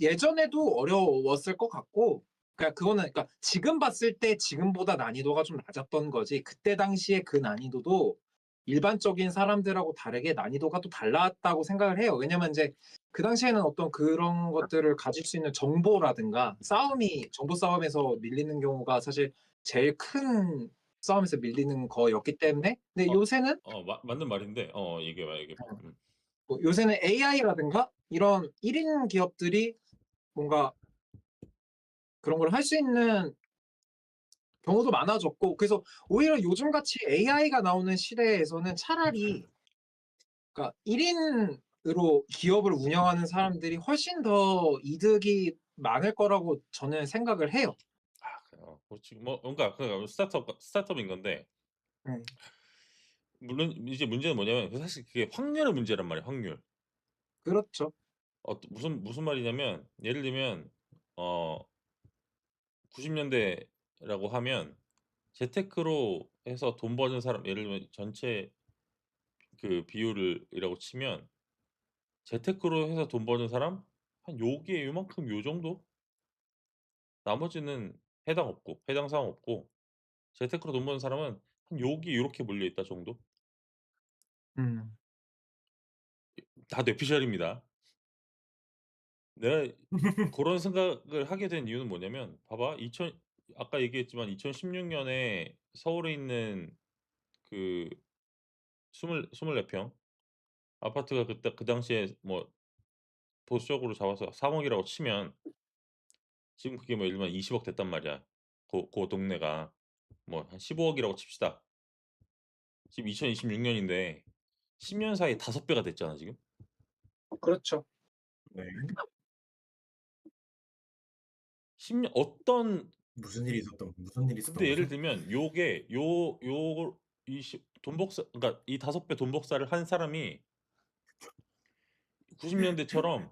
예전에도 어려웠을 것 같고 그러니까 그거는 그러니까 지금 봤을 때 지금보다 난이도가 좀 낮았던 거지 그때 당시에 그 난이도도 일반적인 사람들하고 다르게 난이도가 또 달랐다고 생각을 해요. 왜냐면 이제 그 당시에는 어떤 그런 것들을 가질 수 있는 정보라든가 정보 싸움에서 밀리는 경우가 사실 제일 큰 싸움에서 밀리는 거였기 때문에 근데 요새는 맞는 말인데 얘기해봐. 뭐 요새는 AI라든가 이런 1인 기업들이 뭔가 그런 걸 할 수 있는 경우도 많아졌고 그래서 오히려 요즘같이 AI가 나오는 시대에서는 차라리 그러니까 1인으로 기업을 운영하는 사람들이 훨씬 더 이득이 많을 거라고 저는 생각을 해요. 그렇지. 뭐 그러니까 스타트업인 건데 네. 물론 이제 문제는 뭐냐면 사실 그게 확률의 문제란 말이야. 확률. 그렇죠. 무슨 말이냐면 예를 들면 어 90 년대라고 하면 재테크로 해서 돈 버는 사람 예를 들면 전체 그 비율이라고 치면 재테크로 해서 돈 버는 사람 한 요게 요만큼 요 정도? 나머지는 해당 사항 없고 재테크로 돈 버는 사람은 한 요게 요렇게 몰려 있다 정도? 음. 다 뇌피셜입니다. 내가 고런 생각을 하게 된 이유는 뭐냐면 봐봐. 아까 얘기했지만 2016 년에 서울에 있는 그 24평 아파트가 그 당시에 뭐 보수적으로 잡아서 3 억이라고 치면 지금 그게 뭐 예를 들면 20억 됐단 말이야. 고 동네가. 뭐 한 15 억이라고 칩시다. 지금 2026 년인데 10년 사이에 5 배가 됐잖아 지금. 그렇죠. 네. 10년 어떤 무슨 일이 있었던 근데 예를 거죠? 들면 요게 요 이 돈 복사 그러니까 이 5배 돈 복사를 한 사람이 90 년대처럼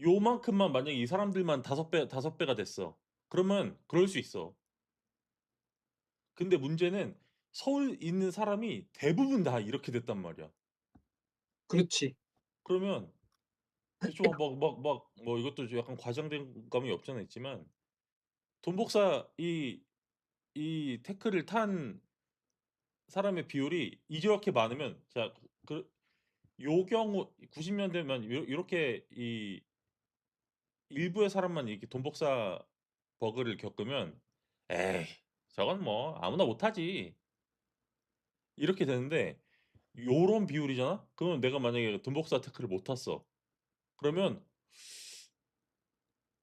요만큼만 만약에 이 사람들만 5 배가 됐어. 그러면 그럴 수 있어. 근데 문제는 서울 있는 사람이 대부분 다 이렇게 됐단 말이야. 그렇지. 그러면 좀 뭐 이것도 좀 약간 과장된 감이 없지 않아 있지만 돈 복사 이 태클을 탄 사람의 비율이 이렇게 많으면 자 요 경우 90 년대면 요렇게 이 일부의 사람만 이렇게 돈 복사 버그를 겪으면 '에이 저건 뭐 아무나 못하지.' 이렇게 되는데 요런 비율이잖아? 그러면 내가 만약에 돈 복사 태클을 못 탔어. 그러면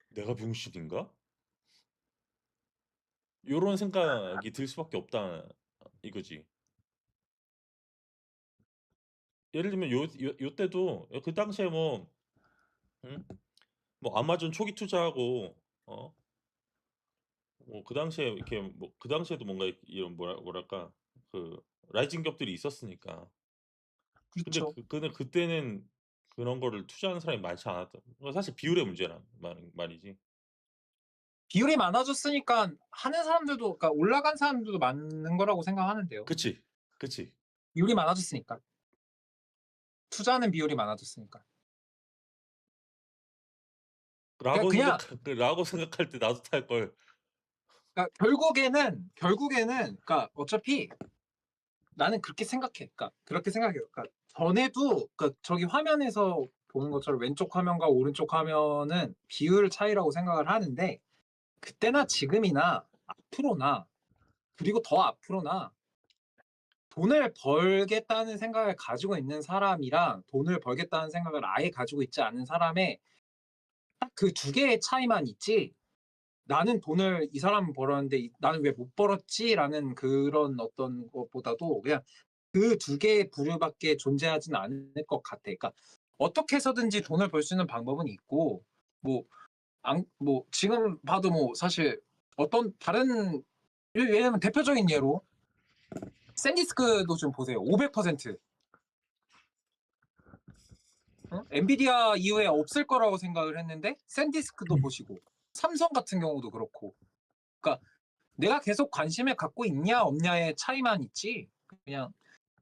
'내가 병신인가?' 요런 생각이 들 수밖에 없다 이거지. 예를 들면 요때도 그 당시에 뭐 응? 뭐 아마존 초기 투자하고 어 뭐 그 당시에 이렇게 뭐 그 당시에도 뭔가 이런 뭐랄까 그 라이징 기업들이 있었으니까. 근데 그렇죠. 근데 그때는 그런 거를 투자하는 사람이 많지 않았던 사실 비율의 문제란 말이지. 비율이 많아졌으니까 하는 사람들도 그러니까 올라간 사람들도 많은 거라고 생각하는데요. 그치. 그치. 비율이 많아졌으니까. 투자하는 비율이 많아졌으니까. 라고 그냥 라고 생각할 때 나도 탈걸. 그러니까 결국에는 그러니까 어차피 나는 그렇게 생각해. 그러니까 그렇게 생각해요. 그러니까 전에도 그러니까 저기 화면에서 보는 것처럼 왼쪽 화면과 오른쪽 화면은 비율 차이라고 생각을 하는데 그때나 지금이나 앞으로나 그리고 더 앞으로나 돈을 벌겠다는 생각을 가지고 있는 사람이랑 돈을 벌겠다는 생각을 아예 가지고 있지 않은 사람의 딱 그 두 개의 차이만 있지. 나는 돈을 이 사람은 벌었는데 나는 왜 못 벌었지라는 그런 어떤 것보다도 그냥 그 두 개의 부류밖에 존재하지는 않을 것 같아. 그러니까 어떻게 해서든지 돈을 벌 수 있는 방법은 있고 뭐 뭐 지금 봐도 뭐 사실 어떤 다른 왜냐면 대표적인 예로 샌디스크도 좀 보세요. 500%. 엔비디아 이후에 없을 거라고 생각을 했는데 샌디스크도 보시고 삼성 같은 경우도 그렇고. 그러니까 내가 계속 관심을 갖고 있냐 없냐의 차이만 있지. 그냥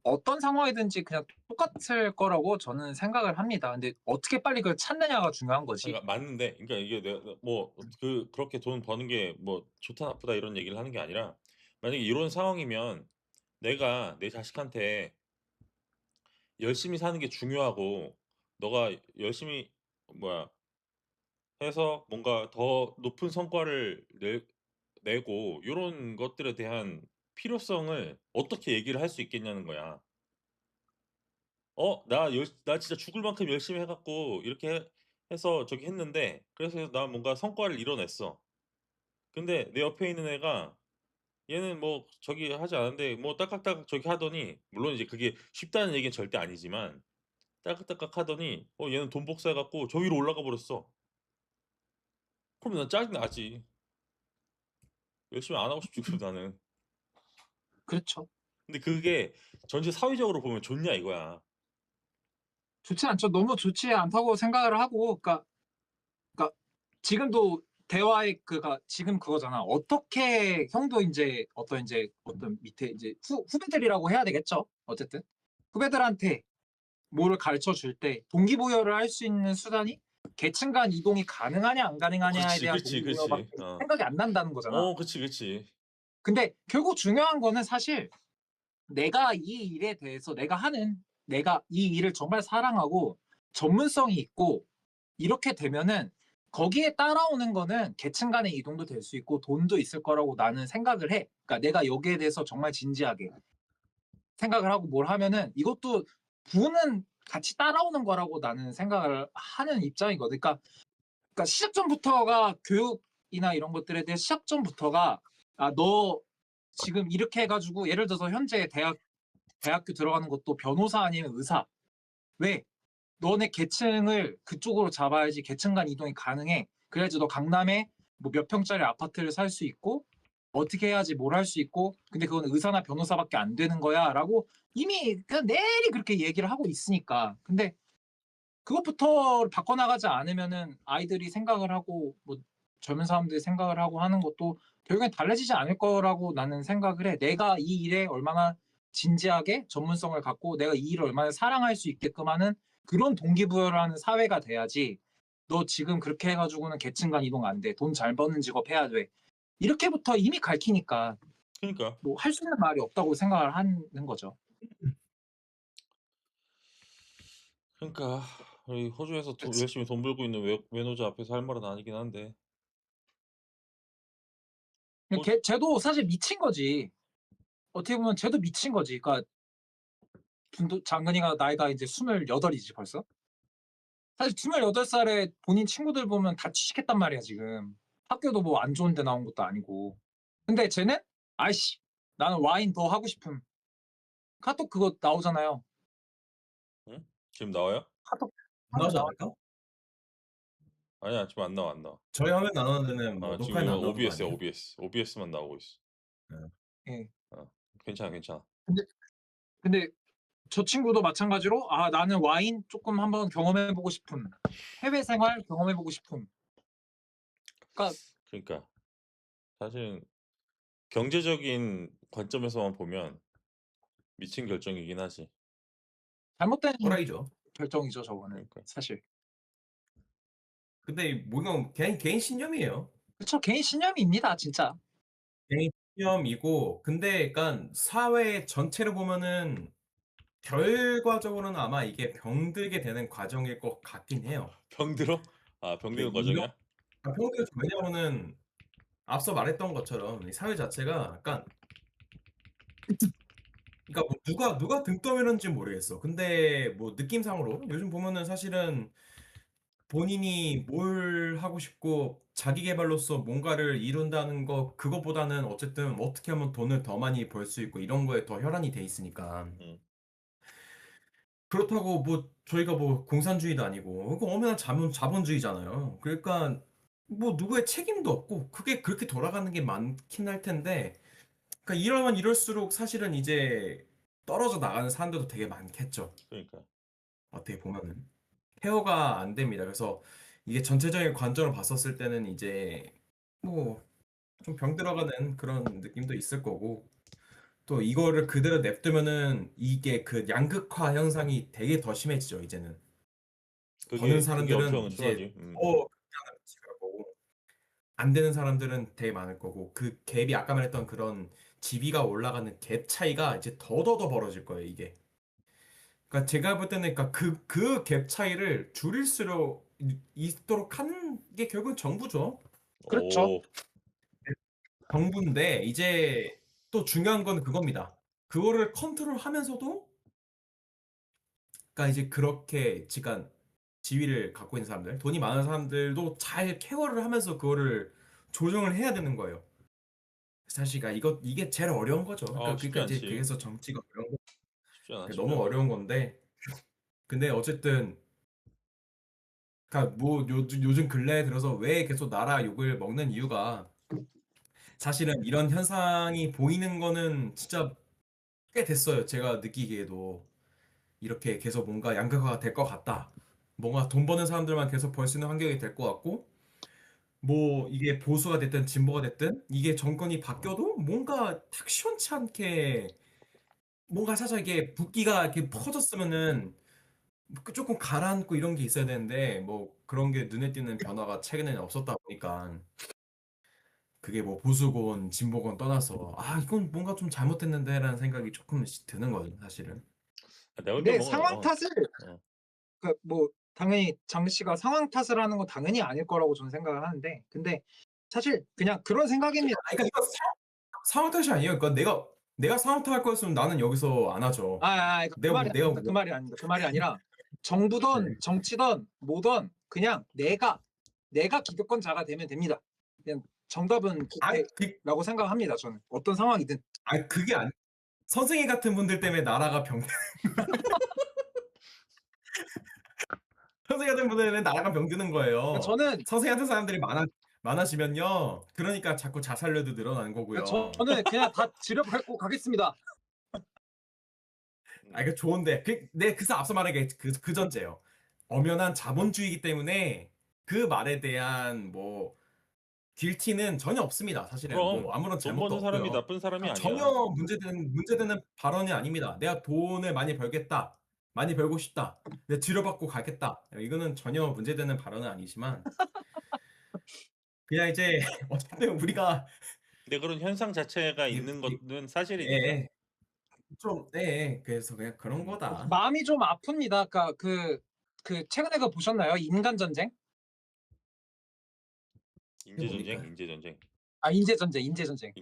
어떤 상황이든지 그냥 똑같을 거라고 저는 생각을 합니다. 근데 어떻게 빨리 그걸 찾느냐가 중요한 거지. 그러니까 맞는데 그러니까 이게 내가 뭐 그렇게 돈 버는 게 뭐 좋다 나쁘다 이런 얘기를 하는 게 아니라 만약에 이런 상황이면 내가 내 자식한테 열심히 사는 게 중요하고 너가 열심히 뭐야 해서 뭔가 더 높은 성과를 내고 요런 것들에 대한 필요성을 어떻게 얘기를 할 수 있겠냐는 거야. 나 진짜 죽을 만큼 열심히 해 갖고 이렇게 해서 저기 했는데 그래서 나 뭔가 성과를 이뤄냈어. 근데 내 옆에 있는 애가 얘는 뭐 저기 하지 않았는데 뭐 딸깍딸깍 저기 하더니 물론 이제 그게 쉽다는 얘기는 절대 아니지만 딸깍딸깍 하더니 얘는 돈 복사해 갖고 저 위로 올라가 버렸어. 그럼 난 짜증나지. 열심히 안 하고 싶지 그럼 나는. 그렇죠. 근데 그게 전체 사회적으로 보면 좋냐 이거야. 좋지 않죠. 너무 좋지 않다고 생각을 하고, 그러니까 지금도 대화의 그가 지금 그거잖아. 어떻게 형도 이제 어떤 밑에 이제 후배들이라고 해야 되겠죠. 어쨌든 후배들한테 뭐를 가르쳐 줄 때 동기부여를 할 수 있는 수단이 계층 간 이동이 가능하냐 안 가능하냐에 그렇지, 대한 그렇지, 동기부여밖에 그렇지. 어. 생각이 안 난다는 거잖아. 그렇지, 그렇지. 근데 결국 중요한 거는 사실 내가 이 일에 대해서 내가 이 일을 정말 사랑하고 전문성이 있고 이렇게 되면은 거기에 따라오는 거는 계층 간의 이동도 될 수 있고 돈도 있을 거라고 나는 생각을 해. 그러니까 내가 여기에 대해서 정말 진지하게 생각을 하고 뭘 하면은 이것도 부는 같이 따라오는 거라고 나는 생각을 하는 입장이거든. 그러니까 시작점부터가 교육이나 이런 것들에 대해 시작점부터가 너 지금 이렇게 해가지고 예를 들어서 현재 대학교 들어가는 것도 변호사 아니면 의사. 왜? 너네 계층을 그쪽으로 잡아야지 계층 간 이동이 가능해. 그래야지 너 강남에 뭐 몇 평짜리 아파트를 살 수 있고 어떻게 해야지 뭘 할 수 있고 근데 그건 의사나 변호사밖에 안 되는 거야 라고 이미 그냥 내리 그렇게 얘기를 하고 있으니까. 근데 그것부터 바꿔나가지 않으면은 아이들이 생각을 하고 뭐 젊은 사람들이 생각을 하고 하는 것도 결국엔 달라지지 않을 거라고 나는 생각을 해. 내가 이 일에 얼마나 진지하게 전문성을 갖고 내가 이 일을 얼마나 사랑할 수 있게끔 하는 그런 동기부여를 하는 사회가 돼야지. 너 지금 그렇게 해가지고는 계층 간 이동 안 돼. 돈 잘 버는 직업 해야 돼. 이렇게부터 이미 갈키니까 그러니까. 뭐 할 수 있는 말이 없다고 생각을 하는 거죠. 그러니까 우리 호주에서 그치. 열심히 돈 벌고 있는 외노자 앞에서 할 말은 아니긴 한데. 호 쟤도 사실 미친 거지. 어떻게 보면 쟤도 미친 거지. 그러니까 장근이가 나이가 이제 28이지 벌써. 사실 28살에 본인 친구들 보면 다 취직했단 말이야 지금. 학교도 뭐 안 좋은 데 나온 것도 아니고. 근데 쟤는 아이씨 나는 와인 더 하고 싶음. 카톡 그거 나오잖아요. 응? 지금 나와요? 카톡 안 화면 나오지 나와. 않을까? 아니야. 지금 안 나와, 안 나와. 저희 화면 나오는 데는 뭐 지금 녹화에는 이거 안 나오는 거 OBS야, 아니에요? OBS. OBS만 나오고 있어. 예. 괜찮아, 괜찮아. 근데 저 친구도 마찬가지로 나는 와인 조금 한번 경험해보고 싶음. 해외 생활 경험해보고 싶음. 그러니까 그러니까 사실은 경제적인 관점에서만 보면 미친 결정이긴 하지. 잘못된 또라이죠. 결정이죠 저거는 그러니까. 사실. 근데 뭐 이건 개인 신념이에요. 그쵸 개인 신념입니다 진짜. 개인 신념이고 근데 약간 사회 전체를 보면은 결과적으로는 아마 이게 병들게 되는 과정일 것 같긴 해요. 병들어? 근데 병드는 과정이야? 병들죠. 왜냐면은 앞서 말했던 것처럼 이 사회 자체가 약간 그러니까 뭐 누가 등 떠밀었는지 모르겠어. 근데 뭐 느낌상으로 요즘 보면은 사실은 본인이 뭘 하고 싶고 자기 개발로서 뭔가를 이룬다는 거 그거보다는 어쨌든 어떻게 하면 돈을 더 많이 벌 수 있고 이런 거에 더 혈안이 돼 있으니까. 음. 그렇다고 뭐 저희가 뭐 공산주의도 아니고 그거 엄연한 자본주의잖아요. 그러니까 뭐 누구의 책임도 없고 그게 그렇게 돌아가는 게 많긴 할 텐데 그러니까 이러면 이럴수록 사실은 이제 떨어져 나가는 사람들도 되게 많겠죠. 그러니까. 어떻게 보면은 케어가 안 됩니다. 그래서 이게 전체적인 관점으로 봤었을 때는 이제 뭐 좀 병 들어가는 그런 느낌도 있을 거고 또 이거를 그대로 냅두면은 이게 그 양극화 현상이 되게 더 심해지죠, 이제는. 버는 그게 사람들은 엄청 이제 심하지. 더 극단을 치를 거고 안 되는 사람들은 되게 많을 거고 그 갭이 아까 말했던 그런 지위가 올라가는 갭 차이가 이제 더더더 벌어질 거예요, 이게. 그러니까 제가 볼 때는 그러니까 그 갭 차이를 줄일수록 있도록 하는 게 결국은 정부죠. 그렇죠. 오. 정부인데 이제 또 중요한 건 그겁니다. 그거를 컨트롤하면서도 그러니까 이제 그렇게 지위를 갖고 있는 사람들, 돈이 많은 사람들도 잘 케어를 하면서 그거를 조정을 해야 되는 거예요. 사실 이게 제일 어려운 거죠. 쉽지 그러니까 이제 않지. 그래서 정치가 어려운 거, 쉽지 않아, 쉽지 너무 않아. 어려운 건데 근데 어쨌든 그러니까 뭐 요즘 근래에 들어서 왜 계속 나라 욕을 먹는 이유가 사실은 이런 현상이 보이는 거는 진짜 꽤 됐어요. 제가 느끼기에도 이렇게 계속 뭔가 양극화가 될 것 같다. 뭔가 돈 버는 사람들만 계속 벌 수 있는 환경이 될 것 같고 뭐 이게 보수가 됐든 진보가 됐든 이게 정권이 바뀌어도 뭔가 탁 시원치 않게 뭔가 살짝 이게 붓기가 이렇게 퍼졌으면은 조금 가라앉고 이런 게 있어야 되는데 뭐 그런 게 눈에 띄는 변화가 최근에는 없었다 보니까 그게 뭐 보수건 진보건 떠나서 아 이건 뭔가 좀 잘못했는데라는 생각이 조금씩 드는 거죠 사실은. 내가 볼 때 근데 뭔가 상황 탓을 어. 뭐 당연히 장 씨가 상황 탓을 하는 건 당연히 아닐 거라고 저는 생각을 하는데 근데 사실 그냥 그런 생각입니다. 아니 그러니까 이거 상황 탓이 아니에요. 그러니까 내가 상황 탓할 거였으면 나는 여기서 안 하죠. 그 말이 내가 아닙니다. 그 뭐 말이 아닙니다. 그 말이 아니라 정부든 네. 정치든 뭐든 그냥 내가 기득권자가 되면 됩니다. 그냥 정답은 아, 국회라고 생각합니다. 저는 어떤 상황이든. 그게 아니 선생님 같은 분들 때문에 나라가 선생님 같은 분들 때문에 나라가 병드는 그러니까 거예요. 저는 선생님 같은 사람들이 많아지면요. 그러니까 자꾸 자살률도 늘어나는 거고요. 저는 그냥 다 지려밟고 가겠습니다. 이거 좋은데 그래서 앞서 말한 게 그 전제요. 엄연한 자본주의이기 때문에 그 말에 대한 뭐 길티는 전혀 없습니다. 사실은 그럼 뭐 아무런 돈 잘못도 버는 사람이 없고요. 나쁜 사람이 전혀 아니야. 문제되는 발언이 아닙니다. 내가 돈을 많이 벌겠다. 많이 벌고 싶다. 내가 뒤로받고 가겠다. 이거는 전혀 문제되는 발언은 아니지만 그냥 이제 어쨌든 우리가 근데 그런 현상 자체가 이- 있는 이- 것은 사실이니까. 예, 그래서 그냥 그런 음. 거다. 마음이 좀 아픕니다. 그러니까 그 최근에 그 보셨나요? 인간 전쟁? 그게 뭡니까? 인재 전쟁. 인재 전쟁, 인재 전쟁.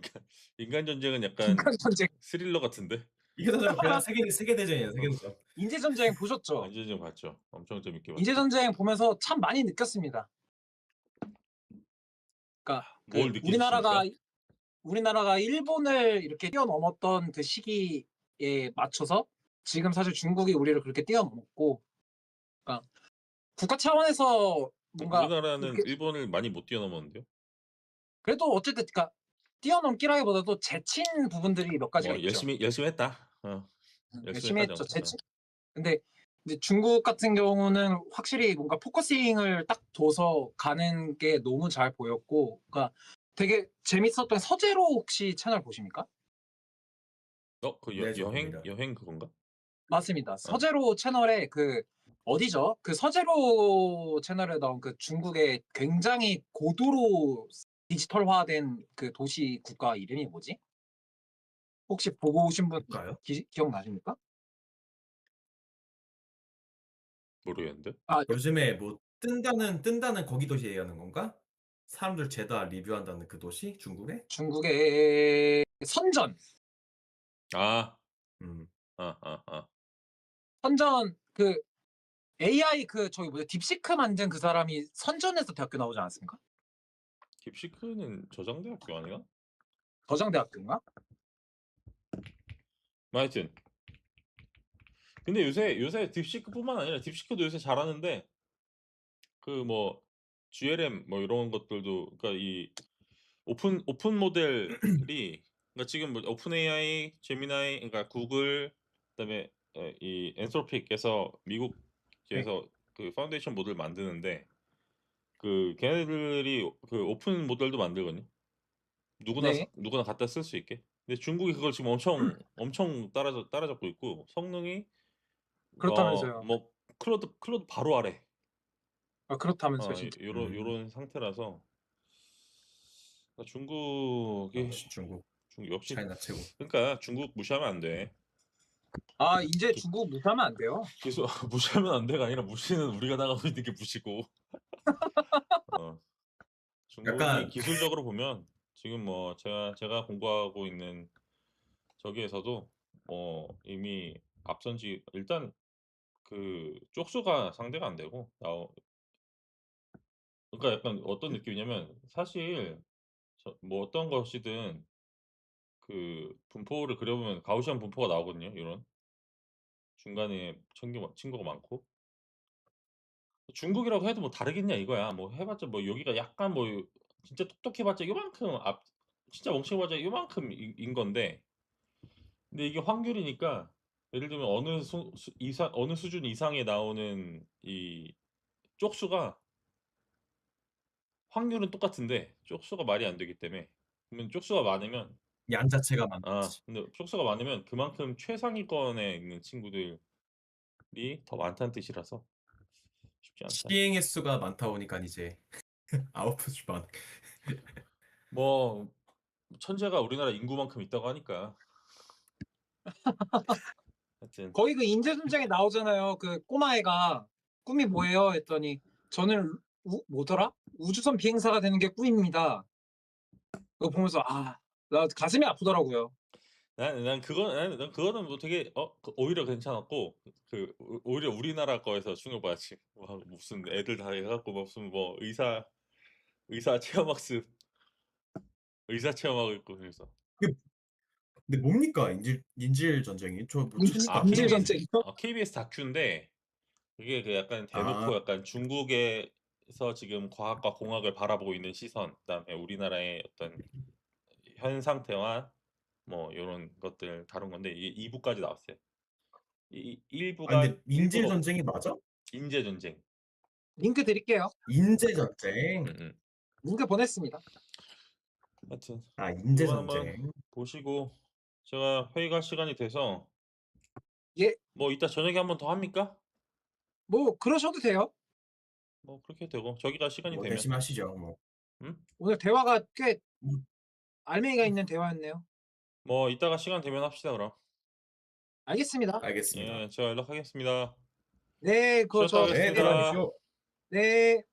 인간 전쟁은 약간 인간 전쟁. 스릴러 같은데. 이게 사실 그냥 세계 대전이에요. 세계 어. 대전. 인재 전쟁 보셨죠? 인재 전쟁 봤죠. 엄청 재밌게 인재 봤죠. 전쟁 보면서 참 많이 느꼈습니다. 그러니까 뭘 느끼셨습니까? 우리나라가 일본을 이렇게 뛰어넘었던 그 시기에 맞춰서 지금 사실 중국이 우리를 그렇게 뛰어넘었고, 그러니까 국가 차원에서 뭔가 우리나라는 이렇게 일본을 많이 못 뛰어넘었는데요. 그래도 어쨌든 그러니까 뛰어넘기라기보다도 제친 부분들이 몇 가지가 뭐 있죠. 열심히 했다. 열심히 열심히 했다 했죠. 정도. 근데 이제 중국 같은 경우는 확실히 뭔가 포커싱을 딱 둬서 가는 게 너무 잘 보였고, 그러니까 되게 재밌었던 서재로 혹시 채널 보십니까? 그 네, 저 봅니다. 여행 그건가? 맞습니다. 어. 서재로 채널에 그 어디죠? 그 서재로 채널에 나온 그 중국의 굉장히 고도로 디지털화된 그 도시 국가 이름이 뭐지? 혹시 보고 오신 분 볼까요? 기억나십니까? 모르겠는데. 요즘에 뭐 뜬다는 거기 도시 얘기하는 건가? 사람들 죄다 리뷰한다는 그 도시? 중국에? 중국의 선전. 아. 음. 아. 선전 AI 그 저기 뭐야 딥시크 만든 그 사람이 선전해서 대학교 나오지 않았습니까? 딥시크는 저장대학교 아니야? 거장대학교인가? 뭐 하여튼 근데 요새 딥시크뿐만 아니라 딥시크도 요새 잘하는데 그 뭐 GLM 뭐 이런 것들도 그러니까 이 오픈 모델이 그러니까 지금 뭐 오픈 AI, 제미나이 그러니까 구글 그다음에 이 엔솔픽에서 네. 미국에서 그 파운데이션 모델 만드는데 그 걔네들이 그 오픈 모델도 만들거든요. 네. 누구나 갖다 쓸 수 있게. 근데 중국이 그걸 지금 엄청 따라잡고 있고 성능이 그렇다면서요. 뭐 클로드 바로 아래. 아 그렇다면서요 진짜. 요런 상태라서 중국이 역시 중국 역시 차이나 최고. 그러니까 중국 무시하면 안 돼. 아 이제 중국 무시하면 안 돼요. 계속 무시하면 안 돼가 아니라 무시는 우리가 나가고 있는 게 무시고. 중국이 약간 기술적으로 보면 지금 뭐 제가 공부하고 있는 저기에서도 이미 앞선지 일단 그 쪽수가 상대가 안 되고 그러니까 약간 어떤 느낌이냐면 사실 뭐 어떤 것이든 그 분포를 그려보면 가우시안 분포가 나오거든요. 이런 중간에 친구가 많고 중국이라고 해도 뭐 다르겠냐 이거야. 뭐 해봤자 뭐 여기가 약간 뭐 진짜 똑똑해봤자 요만큼 진짜 멍청해봤자 요만큼인 건데 근데 이게 확률이니까 예를 들면 어느 수준 이상에 나오는 이 쪽수가 확률은 똑같은데 쪽수가 말이 안 되기 때문에 그러면 쪽수가 많으면 양 자체가 많지. 근데 쪽수가 많으면 그만큼 최상위권에 있는 친구들이 더 많다는 뜻이라서 쉽지 않다. 시행 횟수가 많다 보니까 이제 아웃풋 주반. 뭐 천재가 우리나라 인구만큼 있다고 하니까 하여튼 거기 그 인재전쟁에 나오잖아요. 그 꼬마애가 꿈이 뭐예요? 했더니 저는 뭐더라? 우주선 비행사가 되는 게 꿈입니다. 그거 보면서 나 가슴이 아프더라고요. 난 그거는 뭐 되게 오히려 괜찮았고 오히려 우리나라 거에서 충격받았지. 와, 무슨 애들 다 해갖고 무슨 뭐 의사 체험학습 의사 체험하고 있고 그래서 근데 뭡니까 인질 전쟁이? 저 뭐 칩니까? 인재전쟁이요? KBS 다큐인데 그게 그 약간 아, 대놓고 약간 중국에서 지금 과학과 공학을 바라보고 있는 시선, 그다음에 우리나라의 어떤 현 상태와 뭐 요런 것들 다룬 건데 이게 2부까지 나왔어요. 이 근데 1부가 인질 전쟁이 맞아? 인재 전쟁. 링크 드릴게요. 인재 전쟁. 링크 보냈습니다. 하여튼 인재 이거 한번 전쟁. 보시고 제가 회의 갈 시간이 돼서 예, 뭐 이따 저녁에 한번 더 합니까? 뭐 그러셔도 돼요. 뭐 그렇게 되고 저기가 시간이 뭐 되면 열심히 하시죠. 뭐. 오늘 대화가 꽤 음. 알맹이가 있는 대화였네요. 뭐 이따가 시간 되면 합시다 그럼. 알겠습니다. 알겠습니다. 예, 제가 연락하겠습니다. 네, 그거 쉬었다 저 네, 하겠습니다. 들어가십시오. 네.